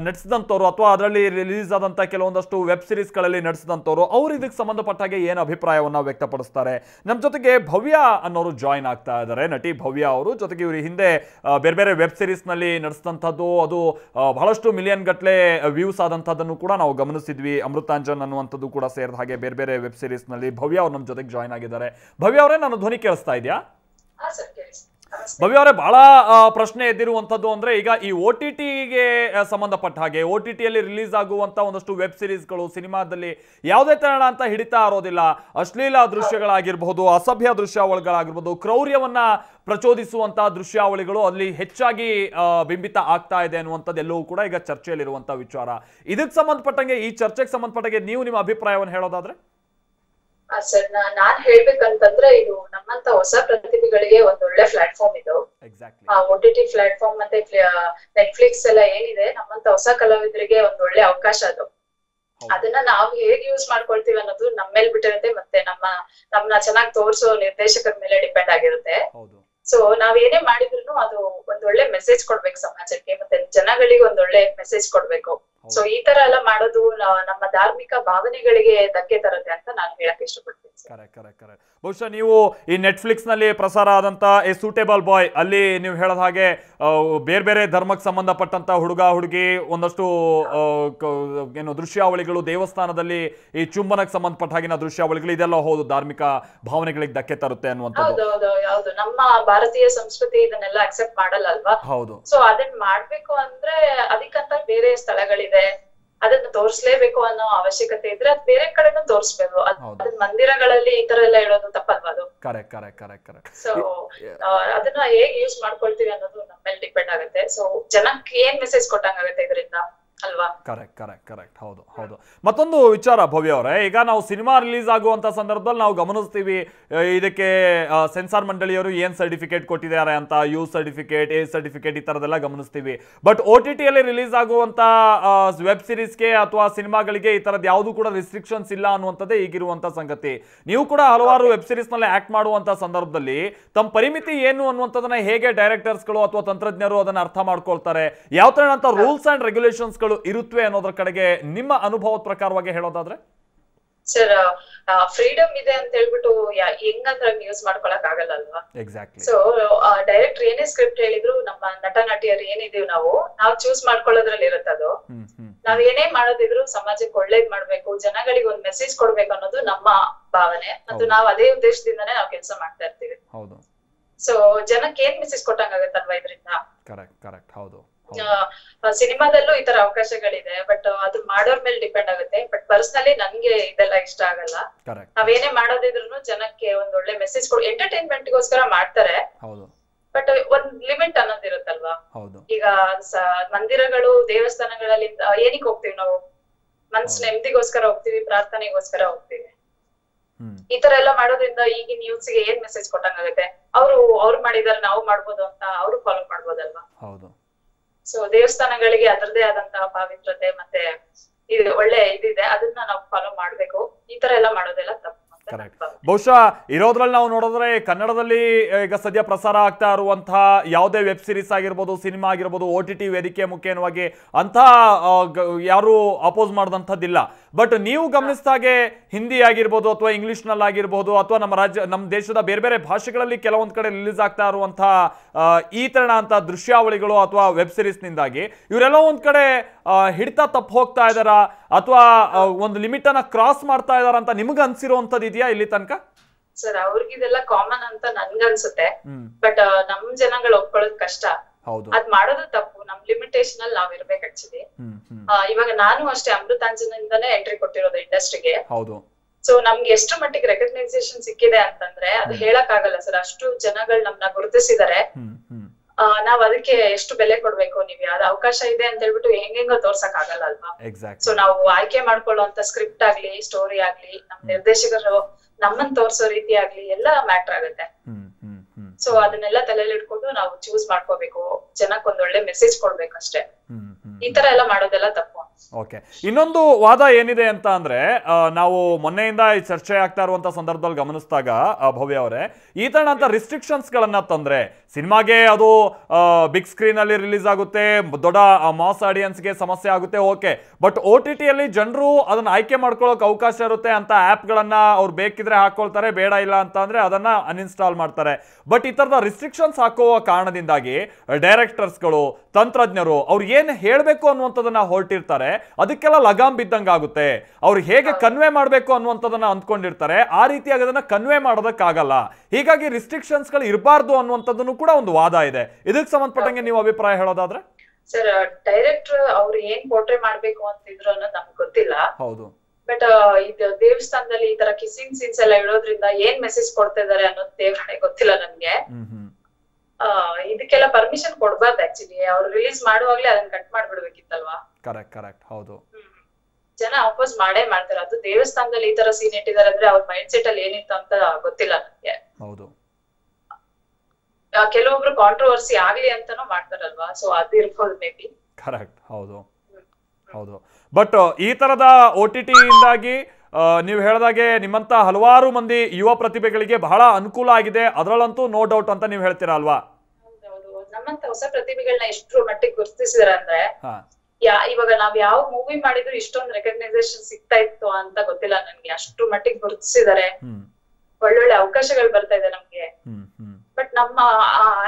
ನಡೆಸಿದಂಥವ್ರು ಅಥವಾ ಅದರಲ್ಲಿ ರಿಲೀಸ್ ಆದಂಥ ಕೆಲವೊಂದಷ್ಟು ವೆಬ್ ಸೀರೀಸ್ಗಳಲ್ಲಿ ನಡೆಸಿದಂಥವ್ರು, ಅವ್ರು ಇದಕ್ಕೆ ಸಂಬಂಧಪಟ್ಟ ಹಾಗೆ ಏನು ಅಭಿಪ್ರಾಯವನ್ನು ವ್ಯಕ್ತಪಡಿಸ್ತಾರೆ? ನಮ್ಮ ಜೊತೆಗೆ ಭವ್ಯ ಅನ್ನೋರು ಜಾಯ್ನ್ ಆಗ್ತಾ ಇದ್ದಾರೆ, ನಟಿ ಭವ್ಯ ಅವರು. ಜೊತೆಗೆ ಇವರು ಹಿಂದೆ ಬೇರೆ ಬೇರೆ ವೆಬ್ ಸೀರೀಸ್ನಲ್ಲಿ ನಡೆಸಿದಂಥದ್ದು, ಅದು ಬಹಳಷ್ಟು ಮಿಲಿಯನ್ ಗಟ್ಟಲೆ ವ್ಯೂಸ್ ಆದಂಥದ್ದನ್ನು ಕೂಡ ನಾವು ಗಮನಿಸಿದ್ವಿ. ಅಮೃತಾಂಜನ್ ಅನ್ನುವಂಥದ್ದು ಕೂಡ ಸೇರಿದ ಹಾಗೆ ಬೇರೆ ಬೇರೆ ವೆಬ್ ಸೀರೀಸ್ನಲ್ಲಿ ಭವ್ಯ ಅವ್ರು ನಮ್ಮ ಜೊತೆಗೆ ಜಾಯ್ನ್ ಆಗಿದ್ದಾರೆ. ಭವ್ಯ ಅವರೇ, ನಾನು ಧ್ವನಿ ಕೇಳಿಸ್ತಾ ಇದೆಯಾ? ಭವ್ಯ ಅವರೇ, ಬಹಳ ಪ್ರಶ್ನೆ ಎದ್ದಿರುವಂಥದ್ದು ಅಂದ್ರೆ ಈಗ ಈ OTT-ಗೆ ಸಂಬಂಧಪಟ್ಟ ಹಾಗೆ OTT-ಯಲ್ಲಿ ರಿಲೀಸ್ ಆಗುವಂತ ಒಂದಷ್ಟು ವೆಬ್ ಸೀರೀಸ್ಗಳು ಸಿನಿಮಾದಲ್ಲಿ ಯಾವುದೇ ತರಣ ಅಂತ ಹಿಡಿತಾ ಇರೋದಿಲ್ಲ. ಅಶ್ಲೀಲ ದೃಶ್ಯಗಳಾಗಿರ್ಬಹುದು, ಅಸಭ್ಯ ದೃಶ್ಯಾವಳಿಗಳಾಗಿರ್ಬಹುದು, ಕ್ರೌರ್ಯವನ್ನ ಪ್ರಚೋದಿಸುವಂತಹ ದೃಶ್ಯಾವಳಿಗಳು ಅಲ್ಲಿ ಹೆಚ್ಚಾಗಿ ಬಿಂಬಿತ ಆಗ್ತಾ ಇದೆ ಅನ್ನುವಂಥದ್ದು ಎಲ್ಲವೂ ಕೂಡ ಈಗ ಚರ್ಚೆಯಲ್ಲಿರುವಂತಹ ವಿಚಾರ. ಇದಕ್ಕೆ ಸಂಬಂಧಪಟ್ಟಂಗೆ, ಈ ಚರ್ಚೆಗೆ ಸಂಬಂಧಪಟ್ಟಂಗೆ ನೀವು ನಿಮ್ಮ ಅಭಿಪ್ರಾಯವನ್ನು ಹೇಳೋದಾದ್ರೆ? ಸರ್, ನಾನ್ ಹೇಳ್ಬೇಕಂತಂದ್ರೆ ಇದು ನಮ್ಮಂತ ಹೊಸ ಪ್ರತಿಭೆಗಳಿಗೆ ಒಂದ್ ಒಳ್ಳೆ ಪ್ಲಾಟ್ಫಾರ್ಮ್ ಇದು. OTT ಪ್ಲಾಟ್ಫಾರ್ಮ್ ಮತ್ತೆ ನೆಟ್ಫ್ಲಿಕ್ಸ್ ಎಲ್ಲ ಏನಿದೆ, ನಮ್ಮಂತ ಹೊಸ ಕಲಾವಿದರಿಗೆ ಒಂದ್ ಒಳ್ಳೆ ಅವಕಾಶ ಅದು. ಅದನ್ನ ನಾವು ಹೇಗ್ ಯೂಸ್ ಮಾಡ್ಕೊಳ್ತೀವಿ ಅನ್ನೋದು ನಮ್ಮ ಮೇಲೆ ಬಿಟ್ಟಿರುತ್ತೆ, ಮತ್ತೆ ನಮ್ಮನ್ನ ಚೆನ್ನಾಗಿ ತೋರಿಸೋ ನಿರ್ದೇಶಕರ ಮೇಲೆ ಡಿಪೆಂಡ್ ಆಗಿರುತ್ತೆ. ಸೊ ನಾವ್ ಏನೇ ಮಾಡಿದ್ರು ಅದು ಒಂದ್ ಒಳ್ಳೆ ಮೆಸೇಜ್ ಕೊಡ್ಬೇಕು ಸಮಾಜಕ್ಕೆ, ಮತ್ತೆ ಜನಗಳಿಗೆ ಒಂದ್ ಒಳ್ಳೆ ಮೆಸೇಜ್ ಕೊಡ್ಬೇಕು. ಸೊ ಈ ತರ ಎಲ್ಲ ಮಾಡೋದು ನಮ್ಮ ಧಾರ್ಮಿಕ ಭಾವನೆಗಳಿಗೆ ಧಕ್ಕೆ ತರುತ್ತೆ ಅಂತ ನಾನು ಹೇಳಕ್ ಇಷ್ಟಪಡ್ತೀನಿ. ಕರೆಕ್ಟ್. ಬಹುಶಃ ನೀವು ಈ ನೆಟ್ಫ್ಲಿಕ್ಸ್ ನಲ್ಲಿ ಪ್ರಸಾರ ಆದಂತ ಎ ಸೂಟೇಬಲ್ ಬಾಯ್ ಅಲ್ಲಿ ನೀವು ಹೇಳದ ಹಾಗೆ ಬೇರೆ ಬೇರೆ ಧರ್ಮಕ್ಕೆ ಸಂಬಂಧಪಟ್ಟಂತ ಹುಡುಗ ಹುಡುಗಿ ಒಂದಷ್ಟು ಏನು ದೃಶ್ಯಾವಳಿಗಳು, ದೇವಸ್ಥಾನದಲ್ಲಿ ಈ ಚುಂಬನಕ್ಕೆ ಸಂಬಂಧಪಟ್ಟ ಹಾಗಿನ ದೃಶ್ಯಾವಳಿಗಳು, ಇದೆಲ್ಲ ಹೌದು ಧಾರ್ಮಿಕ ಭಾವನೆಗಳಿಗೆ ಧಕ್ಕೆ ತರುತ್ತೆ ಅನ್ನುವಂಥದ್ದು. ಹೌದು, ನಮ್ಮ ಭಾರತೀಯ ಸಂಸ್ಕೃತಿ ಇದನ್ನೆಲ್ಲ ಅಕ್ಸೆಪ್ಟ್ ಮಾಡಲ್ಲ ಅಲ್ವಾ? ಹೌದು. ಸೊ ಅದನ್ನ ಮಾಡ್ಬೇಕು ಅಂದ್ರೆ ಅದಕ್ಕಂತ ಬೇರೆ ಸ್ಥಳಗಳಿದೆ, ಅದನ್ನ ತೋರ್ಸ್ಲೇಬೇಕು ಅನ್ನೋ ಅವಶ್ಯಕತೆ ಇದ್ರೆ ಅದ್ ಬೇರೆ ಕಡೆನೂ ತೋರ್ಸ್ಬೇಕು. ಅದ್ ಮಂದಿರಗಳಲ್ಲಿ ಈ ತರ ಎಲ್ಲ ಹೇಳೋದು ತಪ್ಪಲ್ವಾ? ಅದು ಕರೆಕ್ಟ್. ಸೊ ಅದನ್ನ ಹೇಗ್ ಯೂಸ್ ಮಾಡ್ಕೊಳ್ತೀವಿ ಅನ್ನೋದು ನಮ್ಮ ಮೇಲೆ ಡಿಪೆಂಡ್ ಆಗುತ್ತೆ. ಸೊ ಜನಕ್ಕೆ ಏನ್ ಮೆಸೇಜ್ ಕೊಟ್ಟಂಗಾಗುತ್ತೆ ಇದರಿಂದ ಅಲ್ವಾ? ಕರೆಕ್ಟ್. ಹೌದು. ಮತ್ತೊಂದು ವಿಚಾರ ಭವ್ಯ ಅವರೇ, ಈಗ ನಾವು ಸಿನಿಮಾ ರಿಲೀಸ್ ಆಗುವಂತ ಸಂದರ್ಭದಲ್ಲಿ ನಾವು ಗಮನಿಸ್ತೀವಿ ಇದಕ್ಕೆ ಸೆನ್ಸಾರ್ ಮಂಡಳಿಯವರು ಏನ್ ಸರ್ಟಿಫಿಕೇಟ್ ಕೊಟ್ಟಿದ್ದಾರೆ ಅಂತ, ಯು ಸರ್ಟಿಫಿಕೇಟ್, ಎ ಸರ್ಟಿಫಿಕೇಟ್, ಈ ತರದೆಲ್ಲ ಗಮನಿಸ್ತೀವಿ. ಬಟ್ OTT-ಯಲ್ಲಿ ರಿಲೀಸ್ ಆಗುವಂತ ವೆಬ್ ಸೀರೀಸ್ಗೆ ಅಥವಾ ಸಿನಿಮಾಗಳಿಗೆ ಈ ತರದ್ ಯಾವ್ದು ಕೂಡ ರಿಸ್ಟ್ರಿಕ್ಷನ್ಸ್ ಇಲ್ಲ ಅನ್ನುವಂಥದ್ದೇ ಈಗಿರುವಂತ ಸಂಗತಿ. ನೀವು ಕೂಡ ಹಲವಾರು ವೆಬ್ ಸೀರೀಸ್ ನಲ್ಲಿ ಆಕ್ಟ್ ಮಾಡುವಂತ ಸಂದರ್ಭದಲ್ಲಿ ತಮ್ಮ ಪರಿಮಿತಿ ಏನು ಅನ್ನುವಂಥದ್ದನ್ನ ಹೇಗೆ ಡೈರೆಕ್ಟರ್ಸ್ಗಳು ಅಥವಾ ತಂತ್ರಜ್ಞರು ಅದನ್ನ ಅರ್ಥ ಮಾಡ್ಕೊಳ್ತಾರೆ? ಯಾವ ತರ ರೂಲ್ಸ್ ಅಂಡ್ ರೆಗ್ಯುಲೇಷನ್ಸ್ ಇರುತ್ತವೆ ಅನ್ನೋದ್ರ ಕಡೆಗೆ ನಿಮ್ಮ ಅನುಭವದ ಪ್ರಕಾರವಾಗಿ ಹೇಳೋದಾದ್ರೆ? ಸರ್, ಫ್ರೀಡಮ್ ಇದೆ ಅಂತ ಹೇಳ್ಬಿಟ್ಟು ಹೆಂಗಂದ್ರೆ ಯೂಸ್ ಮಾಡ್ಕೊಳಕ್ ಆಗಲ್ಲ ಅಲ್ವಾ? ಎಕ್ಸಾಕ್ಟ್ಲಿ. ಸೊ ಡೈರೆಕ್ಟರ್ ಏನೇ ಸ್ಕ್ರಿಪ್ಟ್ ಹೇಳಿದ್ರು ನಮ್ಮ ನಟ ನಟಿಯರು ಏನಿದೀವಿ ನಾವು ಚೂಸ್ ಮಾಡ್ಕೊಳ್ಳೋದ್ರಲ್ಲಿ ಇರುತ್ತದು. ನಾವ್ ಏನೇ ಮಾಡೋದಿದ್ರು ಸಮಾಜಕ್ಕೆ ಒಳ್ಳೇದ್ ಮಾಡ್ಬೇಕು, ಜನಗಳಿಗೆ ಒಂದ್ ಮೆಸೇಜ್ ಕೊಡ್ಬೇಕು ಅನ್ನೋದು ನಮ್ಮ ಭಾವನೆ, ಮತ್ತು ನಾವ್ ಅದೇ ಉದ್ದೇಶದಿಂದಾನೇ ನಾವು ಕೆಲಸ ಮಾಡ್ತಾ ಇರ್ತೀವಿ. ಸೊ ಜನಕ್ಕೆ ಏನ್ ಮೆಸೇಜ್ ಕೊಟ್ಟಂಗಾಗತ್ತಲ್ವಾ ಇದರಿಂದ? ಕರೆಕ್ಟ್. ಹೌದು. ಸಿನಿಮಾದಲ್ಲೂ ಈ ತರ ಅವಕಾಶಗಳಿದೆ, ಬಟ್ ಅದು ಮಾಡೋರ್ ಮೇಲೆ ಡಿಪೆಂಡ್ ಆಗುತ್ತೆ. ಬಟ್ ಪರ್ಸನಲಿ ನನ್ಗೆ ಇದೆಲ್ಲ ಇಷ್ಟ ಆಗಲ್ಲ. ನಾವೇನೇ ಮಾಡೋದಿದ್ರು ಜನಕ್ಕೆ ಒಂದ್ ಒಳ್ಳೆ ಮೆಸೇಜ್ ಕೊಡು. ಎಂಟರ್ಟೈನ್ಮೆಂಟ್ ಗೋಸ್ಕರ ಮಾಡ್ತಾರೆ, ಬಟ್ ಒಂದ್ ಲಿಮಿಟ್ ಅನ್ನೋದಿರುತ್ತಲ್ವಾ? ಈಗ ಮಂದಿರಗಳು, ದೇವಸ್ಥಾನಗಳಲ್ಲಿ ಏನಕ್ಕೆ ಹೋಗ್ತೀವಿ ನಾವು? ಮನ್ಸ್ ನೆಮ್ಮದಿಗೋಸ್ಕರ ಹೋಗ್ತೀವಿ, ಪ್ರಾರ್ಥನೆಗೋಸ್ಕರ ಹೋಗ್ತೀವಿ. ಈ ತರ ಎಲ್ಲ ಮಾಡೋದ್ರಿಂದ ಈಗಿನ ನ್ಯೂಸ್ಗೆ ಏನ್ ಮೆಸೇಜ್ ಕೊಟ್ಟಂಗಾಗುತ್ತೆ? ಅವ್ರು ಮಾಡಿದಾರೆ, ನಾವು ಮಾಡ್ಬೋದು ಅಂತ ಅವ್ರು ಫಾಲೋ ಮಾಡ್ಬೋದಲ್ವಾ? ಸೊ ದೇವಸ್ಥಾನಗಳಿಗೆ ಅದರದೇ ಆದಂತಹ ಪಾವಿತ್ರತೆ ಮತ್ತೆ ಇದು ಒಳ್ಳೆ ಇದಿದೆ, ಅದನ್ನ ನಾವು ಫಾಲೋ ಮಾಡ್ಬೇಕು. ಈ ತರ ಎಲ್ಲ ಮಾಡೋದೆಲ್ಲ ತಪ್ಪು. ಬಹುಶಃ ಇರೋದ್ರಲ್ಲಿ ನಾವು ನೋಡಿದ್ರೆ ಕನ್ನಡದಲ್ಲಿ ಈಗ ಸದ್ಯ ಪ್ರಸಾರ ಆಗ್ತಾ ಇರುವಂತಹ ಯಾವುದೇ ವೆಬ್ ಸೀರೀಸ್ ಆಗಿರ್ಬೋದು, ಸಿನಿಮಾ ಆಗಿರ್ಬೋದು, OTT ವೇದಿಕೆ ಮುಖೇನವಾಗಿ ಅಂತ ಯಾರು ಅಪೋಸ್ ಮಾಡಿದಂಥದ್ದಿಲ್ಲ. ಬಟ್ ನೀವು ಗಮನಿಸಿದಾಗೆ ಹಿಂದಿ ಆಗಿರ್ಬೋದು ಅಥವಾ ಇಂಗ್ಲಿಷ್ನಲ್ಲಾಗಿರ್ಬೋದು ಅಥವಾ ನಮ್ಮ ದೇಶದ ಬೇರೆ ಬೇರೆ ಭಾಷೆಗಳಲ್ಲಿ ಕೆಲವೊಂದು ಕಡೆ ರಿಲೀಸ್ ಆಗ್ತಾ ಇರುವಂತಹ ಈ ತರಣ ಅಂತ ದೃಶ್ಯಾವಳಿಗಳು ಅಥವಾ ವೆಬ್ ಸೀರೀಸ್ನಿಂದಾಗಿ ಇವರೆಲ್ಲ ಒಂದ್ ಕಡೆ ಹಿಡಿತ ತಪ್ಪು ಹೋಗ್ತಾ ಇದಾರ ಅಥವಾ ಒಂದು ಲಿಮಿಟ್ ಅನ್ನ ಕ್ರಾಸ್ ಮಾಡ್ತಾ ಇದಾರ ಅಂತ ನಿಮ್ಗೆ ಅನ್ಸಿರುವಂತದ್ದು ಇದೆಯಾ ಇಲ್ಲಿ ತನಕ? ಸರ್, ಅವ್ರಿಗಿದೆಲ್ಲ ಕಾಮನ್ ಅಂತ ನನ್ಗನ್ಸುತ್ತೆ, ಬಟ್ ನಮ್ ಜನಗಳು ಒಪ್ಕೊಳ್ಳೋದು ಕಷ್ಟ. ಅದ್ ಮಾಡೋದು ತಪ್ಪು. ನಮ್ ಲಿಮಿಟೇಷನ್ ಅಲ್ಲಿ ನಾವ್ ಇರ್ಬೇಕು ಆಕ್ಚುಲಿ. ಇವಾಗ ನಾನು ಅಷ್ಟೇ ಅಮೃತಾಂಜನಿಂದಾನೇ ಎಂಟ್ರಿ ಕೊಟ್ಟಿರೋದು ಇಂಡಸ್ಟ್ರಿಗೆ. ಸೊ ನಮ್ಗೆ ಎಷ್ಟು ಮಟ್ಟಿಗೆ ರೆಕಗ್ನೈಸೇಷನ್ ಸಿಕ್ಕಿದೆ ಅಂತಂದ್ರೆ ಅದು ಹೇಳಕ್ ಆಗಲ್ಲ ಸರ್. ಅಷ್ಟು ಜನಗಳು ನಮ್ನ ಗುರುತಿಸಿದ್ದಾರೆ. ನಾವ್ ಅದಕ್ಕೆ ಎಷ್ಟು ಬೆಲೆ ಕೊಡ್ಬೇಕು, ನೀವ್ ಯಾವ್ದು ಅವಕಾಶ ಇದೆ ಅಂತ ಹೇಳ್ಬಿಟ್ಟು ಹೆಂಗೋ ತೋರ್ಸಕ್ ಆಗಲ್ಲ ಅಲ್ವಾ. ಸೊ ನಾವು ಆಯ್ಕೆ ಮಾಡ್ಕೊಳ್ಳುವಂತ ಸ್ಕ್ರಿಪ್ಟ್ ಆಗ್ಲಿ, ಸ್ಟೋರಿ ಆಗ್ಲಿ, ನಮ್ ನಿರ್ದೇಶಕರು ನಮ್ಮನ್ ತೋರ್ಸೋ ರೀತಿ ಆಗ್ಲಿ ಎಲ್ಲ ಮ್ಯಾಟರ್ ಆಗುತ್ತೆ. ಸೊ ಅದನ್ನೆಲ್ಲ ತಲೆಯಲ್ಲಿ ಇಟ್ಕೊಂಡು ನಾವು ಚೂಸ್ ಮಾಡ್ಕೋಬೇಕು, ಜನಕ್ಕೆ ಒಂದೊಳ್ಳೆ ಮೆಸೇಜ್ ಕೊಡ್ಬೇಕಷ್ಟೇ. ಈ ತರ ಎಲ್ಲ ಮಾಡೋದೆಲ್ಲ ತಪ್ಪು. ಓಕೆ, ಇನ್ನೊಂದು ವಾದ ಏನಿದೆ ಅಂತ ಅಂದ್ರೆ, ನಾವು ಮೊನ್ನೆಯಿಂದ ಈ ಚರ್ಚೆ ಆಗ್ತಾ ಇರುವಂತ ಸಂದರ್ಭದಲ್ಲಿ ಗಮನಿಸಿದಾಗ ಭವ್ಯ ಅವರೇ, ಈ ತರನಂತ ರಿಸ್ಟ್ರಿಕ್ಷನ್ಸ್ ಗಳನ್ನ ತಂದ್ರೆ ಸಿನಿಮಾಗೆ ಅದು ಬಿಗ್ ಸ್ಕ್ರೀನ್ ಅಲ್ಲಿ ರಿಲೀಸ್ ಆಗುತ್ತೆ, ದೊಡ್ಡ ಮಾಸ್ ಆಡಿಯನ್ಸ್ಗೆ ಸಮಸ್ಯೆ ಆಗುತ್ತೆ, ಓಕೆ. ಬಟ್ OTT ಅಲ್ಲಿ ಜನರು ಅದನ್ನ ಆಯ್ಕೆ ಮಾಡ್ಕೊಳ್ಳೋಕೆ ಅವಕಾಶ ಇರುತ್ತೆ ಅಂತ ಆಪ್ ಗಳನ್ನ ಅವ್ರು ಬೇಕಿದ್ರೆ ಹಾಕೊಳ್ತಾರೆ, ಬೇಡ ಇಲ್ಲ ಅಂತ ಅಂದ್ರೆ ಅದನ್ನ ಅನ್ಇನ್ಸ್ಟಾಲ್ ಮಾಡ್ತಾರೆ. ಬಟ್ ಈ ತರದ ರಿಸ್ಟ್ರಿಕ್ಷನ್ಸ್ ಹಾಕುವ ಕಾರಣದಿಂದಾಗಿ ಡೈರೆಕ್ಟರ್ಸ್ಗಳು, ತಂತ್ರಜ್ಞರು ಅವ್ರು ಏನ್ ಹೇಳ್ಬೇಕು ಅನ್ನುವಂಥದ್ದನ್ನ ಹೊರಟಿರ್ತಾರೆ, ಅದಕ್ಕೆಲ್ಲ ಲಗಾಮ್ ಬಿದ್ದಂಗೆ ಆಗುತ್ತೆ. ಅವ್ರು ಹೇಗೆ ಕನ್ವೆ ಮಾಡ್ಬೇಕು ಅನ್ನುವಂಥದ್ದನ್ನ ಅಂದ್ಕೊಂಡಿರ್ತಾರೆ, ಆ ರೀತಿಯಾಗಿ ಅದನ್ನ ಕನ್ವೆ ಮಾಡೋದಕ್ಕಾಗಲ್ಲ. ಹೀಗಾಗಿ ರಿಸ್ಟ್ರಿಕ್ಷನ್ಸ್ ಗಳು ಇರಬಾರ್ದು ಅನ್ನುವಂಥದ್ದನ್ನು ಕೂಡ ಒಂದು ವಾದ ಇದೆ. ಇದಕ್ಕೆ ಸಂಬಂಧಪಟ್ಟಂಗೆ ನೀವು ಅಭಿಪ್ರಾಯ ಹೇಳೋದಾದ್ರೆ? ಸರ್, ಡೈರೆಕ್ಟರ್ ಅವ್ರು ಏನ್ ಪೋರ್ಟ್ರೇ ಮಾಡ್ಬೇಕು ಅಂತಿದ್ರು ಅನ್ನೋದು ನಮ್ಗೆ ಗೊತ್ತಿಲ್ಲ. ಹೌದು. ಬಟ್ ಇದು ದೇವಸ್ಥಾನದಲ್ಲಿ ಈ ತರ ಕಿಸ್ಸಿಂಗ್ ಸೀನ್ಸ್ ಎಲ್ಲ ಇಡೋದ್ರಿಂದ ಏನ್ ಮೆಸೇಜ್ ಕೊಡ್ತಾ ಇದಾರೆ ಅನ್ನೋದು ದೇವ್ರೇ ಗೊತ್ತಿಲ್ಲ ನನ್ಗೆ. ಇದಕ್ಕೆಲ್ಲ ಪರ್ಮಿಷನ್ ಕೊಡ್ಬಾರ್ದು ಆಕ್ಚುಲಿ. ಅವ್ರು ರಿಲೀಸ್ ಮಾಡುವಾಗ್ಲೇ ಅದನ್ನ ಕಟ್ ಮಾಡ್ಬಿಡ್ಬೇಕಿತ್ತಲ್ವಾ. ಕರೆಕ್ಟ್. ಹೌದು. ಜನ ಅಪೋಸ್ ಮಾಡೇ ಮಾಡ್ತಾರೆ. ಅದು ದೇವಸ್ಥಾನದಲ್ಲಿ ಈ ತರ ಸೀನ್ ಇಟ್ಟಿದ್ದಾರೆ ಅಂದ್ರೆ ಅವ್ರ ಮೈಂಡ್ ಸೆಟ್ ಅಲ್ಲಿ ಏನಿತ್ತು ಅಂತ ಗೊತ್ತಿಲ್ಲ ನನ್ಗೆ. ಹೌದು. ಕೆಲವೊಬ್ರು ಕಾಂಟ್ರವರ್ಸಿ ಆಗ್ಲಿ ಅಂತಾನು ಮಾಡ್ತಾರಲ್ವಾ, ಸೊ ಅದು ಇರ್ಬೋದು ಮೇ ಬಿ. ಕರೆಕ್ಟ್. ಹೌದು. ಬಟ್ ಈ ತರದ OTT ಇಂದಾಗಿ ನೀವು ಹೇಳಿದಾಗೆ ನಿಮ್ಮಂತ ಹಲವಾರು ಮಂದಿ ಯುವ ಪ್ರತಿಭೆಗಳಿಗೆ ಬಹಳ ಅನುಕೂಲ ಆಗಿದೆ, ಅದರಲ್ಲಂತೂ ನೋ ಡೌಟ್ ಅಂತ ನೀವು ಹೇಳ್ತೀರಾ ಅಲ್ವಾ? ಹೌದು. ನಮ್ಮಂತ ಹೊಸ ಪ್ರತಿಭೆಗಳನ್ನ ಎಷ್ಟರ ಮಟ್ಟಿಗೆ ಗುರುತಿಸಿದಾರೆ ಅಂದ್ರೆ, ಇವಾಗ ನಾವ್ ಯಾವ ಮೂವಿ ಮಾಡಿದ್ರು ಇಷ್ಟೊಂದು ರೆಕಗ್ನೈಸೇಷನ್ ಸಿಗ್ತಾ ಇತ್ತು ಅಂತ ಗೊತ್ತಿಲ್ಲ ನನ್ಗೆ. ಅಷ್ಟ್ರ ಮಟ್ಟಿಗೆ ಗುರುತಿಸಿದಾರೆ, ಒಳ್ಳೊಳ್ಳೆ ಅವಕಾಶಗಳು ಬರ್ತಾ ಇದೆ ನಮ್ಗೆ. ಬಟ್ ನಮ್ಮ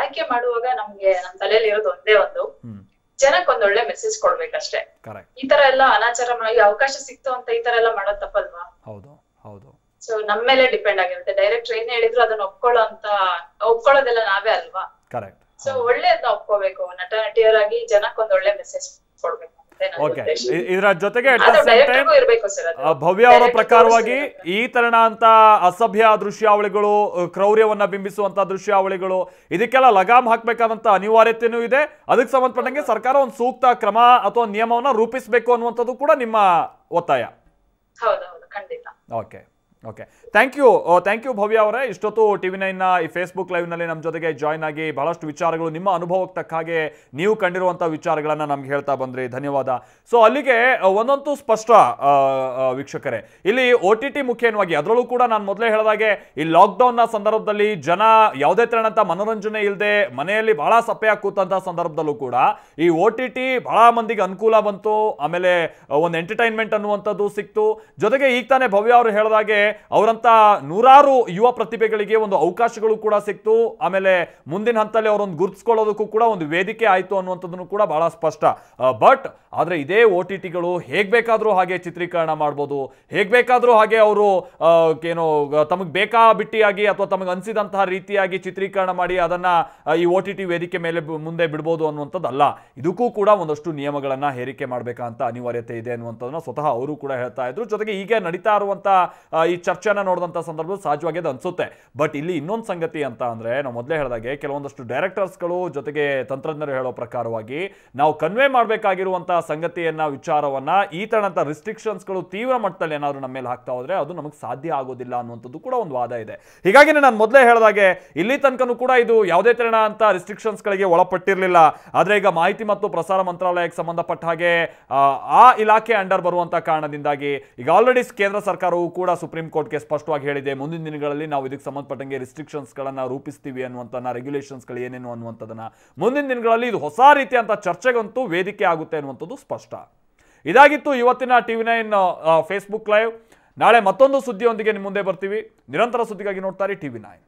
ಆಯ್ಕೆ ಮಾಡುವಾಗ ನಮ್ಗೆ ನಮ್ ತಲೆಯಲ್ಲಿ ಇರೋದು ಒಂದೇ ಒಂದು, ಜನಕ್ಕೆ ಒಂದೊಳ್ಳೆ ಮೆಸೇಜ್ ಕೊಡ್ಬೇಕಷ್ಟೇ. ಈ ತರ ಎಲ್ಲ ಅನಾಚಾರ ಮಾಡಿ ಅವಕಾಶ ಸಿಕ್ತು ಅಂತ ಈ ತರ ಎಲ್ಲ ಮಾಡೋದ್ ತಪ್ಪಲ್ವಾ? ಹೌದು. ಸೊ ನಮ್ ಮೇಲೆ ಡಿಪೆಂಡ್ ಆಗಿರುತ್ತೆ. ಡೈರೆಕ್ಟರ್ ಏನ್ ಹೇಳಿದ್ರು ಅದನ್ನ ಒಪ್ಕೊಳ್ಳೋದೆಲ್ಲ ನಾವೇ ಅಲ್ವಾ. ಸೊ ಒಳ್ಳೆಯದ ಒಪ್ಕೋಬೇಕು. ನಟ ನಟಿಯರಾಗಿ ಜನಕ್ಕೆ ಒಂದೊಳ್ಳೆ ಮೆಸೇಜ್ ಕೊಡ್ಬೇಕು. ಇದರ ಜೊತೆಗೆ ಭವ್ಯ ಅವರ ಪ್ರಕಾರವಾಗಿ ಈ ತರಣ ಅಂತ ಅಸಭ್ಯ ದೃಶ್ಯಾವಳಿಗಳು, ಕ್ರೌರ್ಯವನ್ನ ಬಿಂಬಿಸುವಂತ ದೃಶ್ಯಾವಳಿಗಳು, ಇದಕ್ಕೆಲ್ಲ ಲಗಾಮ್ ಹಾಕ್ಬೇಕಾದಂತ ಅನಿವಾರ್ಯತೆಯೂ ಇದೆ. ಅದಕ್ಕೆ ಸಂಬಂಧಪಟ್ಟಂಗೆ ಸರ್ಕಾರ ಒಂದು ಸೂಕ್ತ ಕ್ರಮ ಅಥವಾ ನಿಯಮವನ್ನ ರೂಪಿಸಬೇಕು ಅನ್ನುವಂಥದ್ದು ಕೂಡ ನಿಮ್ಮ ಒತ್ತಾಯ. ಓಕೆ. ಥ್ಯಾಂಕ್ ಯು ಭವ್ಯ ಅವರೇ. ಇಷ್ಟೊತ್ತು TV9 ಈ ಫೇಸ್ಬುಕ್ ಲೈವ್ನಲ್ಲಿ ನಮ್ಮ ಜೊತೆಗೆ ಜಾಯ್ನ್ ಆಗಿ ಬಹಳಷ್ಟು ವಿಚಾರಗಳು, ನಿಮ್ಮ ಅನುಭವಕ್ಕೆ ತಕ್ಕ ಹಾಗೆ ನೀವು ಕಂಡಿರುವಂಥ ವಿಚಾರಗಳನ್ನು ನಮ್ಗೆ ಹೇಳ್ತಾ ಬಂದ್ರಿ. ಧನ್ಯವಾದ. ಸೊ ಅಲ್ಲಿಗೆ ಒಂದಂತೂ ಸ್ಪಷ್ಟ ವೀಕ್ಷಕರೇ, ಇಲ್ಲಿ OTT ಮುಖ್ಯವಾಗಿ, ಅದರಲ್ಲೂ ಕೂಡ ನಾನು ಮೊದಲೇ ಹೇಳಿದಾಗೆ ಈ ಲಾಕ್ಡೌನ್ನ ಸಂದರ್ಭದಲ್ಲಿ ಜನ ಯಾವುದೇ ತೆರನಂತ ಮನೋರಂಜನೆ ಇಲ್ಲದೆ ಮನೆಯಲ್ಲಿ ಬಹಳ ಸಪ್ಪೆಯಾಗಿ ಕೂತಂಥ ಸಂದರ್ಭದಲ್ಲೂ ಕೂಡ ಈ OTT ಬಹಳ ಮಂದಿಗೆ ಅನುಕೂಲ ಬಂತು. ಆಮೇಲೆ ಒಂದು ಎಂಟರ್ಟೈನ್ಮೆಂಟ್ ಅನ್ನುವಂಥದ್ದು ಸಿಕ್ತು. ಜೊತೆಗೆ ಈಗ ತಾನೇ ಭವ್ಯ ಅವರು ಹೇಳಿದಾಗೆ ಅವರಂತ ನೂರಾರು ಯುವ ಪ್ರತಿಭೆಗಳಿಗೆ ಒಂದು ಅವಕಾಶಗಳು ಕೂಡ ಸಿಕ್ತು. ಆಮೇಲೆ ಮುಂದಿನ ಹಂತದಲ್ಲಿ ಅವರೊಂದು ಗುರುತಿಸ್ಕೊಳ್ಳೋದಕ್ಕೂ ಕೂಡ ಒಂದು ವೇದಿಕೆ ಆಯಿತು ಅನ್ನುವಂಥದ್ದನ್ನು ಕೂಡ ಬಹಳ ಸ್ಪಷ್ಟ. ಬಟ್ ಆದರೆ ಇದೇ OTTಗಳು ಹೇಗೆ ಬೇಕಾದರೂ ಹಾಗೆ ಚಿತ್ರೀಕರಣ ಮಾಡ್ಬೋದು, ಹೇಗೆ ಬೇಕಾದರೂ ಹಾಗೆ ಅವರು ಏನೋ ತಮಗೆ ಬೇಕಾಬಿಟ್ಟಿಯಾಗಿ ಅಥವಾ ತಮಗೆ ಅನಿಸಿದಂತಹ ರೀತಿಯಾಗಿ ಚಿತ್ರೀಕರಣ ಮಾಡಿ ಅದನ್ನು ಈ OTT ವೇದಿಕೆ ಮೇಲೆ ಮುಂದೆ ಬಿಡ್ಬೋದು ಅನ್ನುವಂಥದ್ದಲ್ಲ. ಇದಕ್ಕೂ ಕೂಡ ಒಂದಷ್ಟು ನಿಯಮಗಳನ್ನು ಹೇರಿಕೆ ಮಾಡಬೇಕಂತ ಅನಿವಾರ್ಯತೆ ಇದೆ ಅನ್ನುವಂಥದ್ದನ್ನ ಸ್ವತಃ ಅವರು ಕೂಡ ಹೇಳ್ತಾ ಇದ್ರು. ಜೊತೆಗೆ ಈಗ ನಡೀತಾ ಇರುವಂಥ ಈ ಚರ್ಚೆನ ನೋಡಿದಂಥ ಸಂದರ್ಭದಲ್ಲಿ ಸಹಜವಾಗಿ ಅದು ಅನ್ಸುತ್ತೆ. ಬಟ್ ಇಲ್ಲಿ ಇನ್ನೊಂದು ಸಂಗತಿ ಅಂತ ಅಂದರೆ, ನಾವು ಮೊದಲೇ ಹೇಳಿದಾಗೆ ಕೆಲವೊಂದಷ್ಟು ಡೈರೆಕ್ಟರ್ಸ್ಗಳು ಜೊತೆಗೆ ತಂತ್ರಜ್ಞರು ಹೇಳೋ ಪ್ರಕಾರವಾಗಿ ನಾವು ಕನ್ವೆ ಮಾಡಬೇಕಾಗಿರುವಂಥ ಸಂಗತಿಯನ್ನ, ವಿಚಾರವನ್ನ ಈ ತರನಂತ ರಿಸ್ಟ್ರಿಕ್ಷನ್ಸ್ಗಳು ತೀವ್ರ ಮಟ್ಟದಲ್ಲಿ ಏನಾದರೂ ನಮ್ಮ ಮೇಲೆ ಹಾಕ್ತಾ ಹೋದ್ರೆ ಅದು ನಮಗೆ ಸಾಧ್ಯ ಆಗೋದಿಲ್ಲ ಅನ್ನುವಂಥದ್ದು ಕೂಡ ಒಂದು ವಾದ ಇದೆ. ಹೀಗಾಗಿ ನಾನು ಮೊದಲೇ ಹೇಳಿದಾಗೆ ಇಲ್ಲಿ ತನಕನೂ ಕೂಡ ಇದು ಯಾವುದೇ ತೆರಣ ಅಂತ ರಿಸ್ಟ್ರಿಕ್ಷನ್ಸ್ಗಳಿಗೆ ಒಳಪಟ್ಟಿರಲಿಲ್ಲ. ಆದರೆ ಈಗ ಮಾಹಿತಿ ಮತ್ತು ಪ್ರಸಾರ ಮಂತ್ರಾಲಯಕ್ಕೆ ಸಂಬಂಧಪಟ್ಟ ಹಾಗೆ ಆ ಇಲಾಖೆ ಅಂಡರ್ ಬರುವಂಥ ಕಾರಣದಿಂದಾಗಿ ಈಗ ಆಲ್ರೆಡಿ ಕೇಂದ್ರ ಸರ್ಕಾರವು ಕೂಡ ಸುಪ್ರೀಂ ಕೋರ್ಟ್ಗೆ ಸ್ಪಷ್ಟವಾಗಿ ಹೇಳಿದೆ, ಮುಂದಿನ ದಿನಗಳಲ್ಲಿ ನಾವು ಇದಕ್ಕೆ ಸಂಬಂಧಪಟ್ಟಂಗೆ ರಿಸ್ಟ್ರಿಕ್ಷನ್ಸ್ಗಳನ್ನು ರೂಪಿಸ್ತೀವಿ ಅನ್ನುವಂಥ, ರೆಗ್ಯುಲೇಷನ್ಸ್ಗಳು ಏನೇನು ಅನ್ನುವಂಥದ್ದನ್ನ ಮುಂದಿನ ದಿನಗಳಲ್ಲಿ ಇದು ಹೊಸ ರೀತಿಯಂಥ ಚರ್ಚೆಗಂತೂ ವೇದಿಕೆ ಆಗುತ್ತೆ ಅನ್ನುವಂಥದ್ದು ಸ್ಪಷ್ಟ. ಇದಾಗಿತ್ತು ಇವತ್ತಿನ TV9 ಫೇಸ್ಬುಕ್ ಲೈವ್. ನಾಳೆ ಮತ್ತೊಂದು ಸುದ್ದಿಯೊಂದಿಗೆ ನಿಮ್ಮ ಮುಂದೆ ಬರ್ತೀವಿ. ನಿರಂತರ ಸುದ್ದಿಗಾಗಿ ನೋಡ್ತಾರೆ TV9.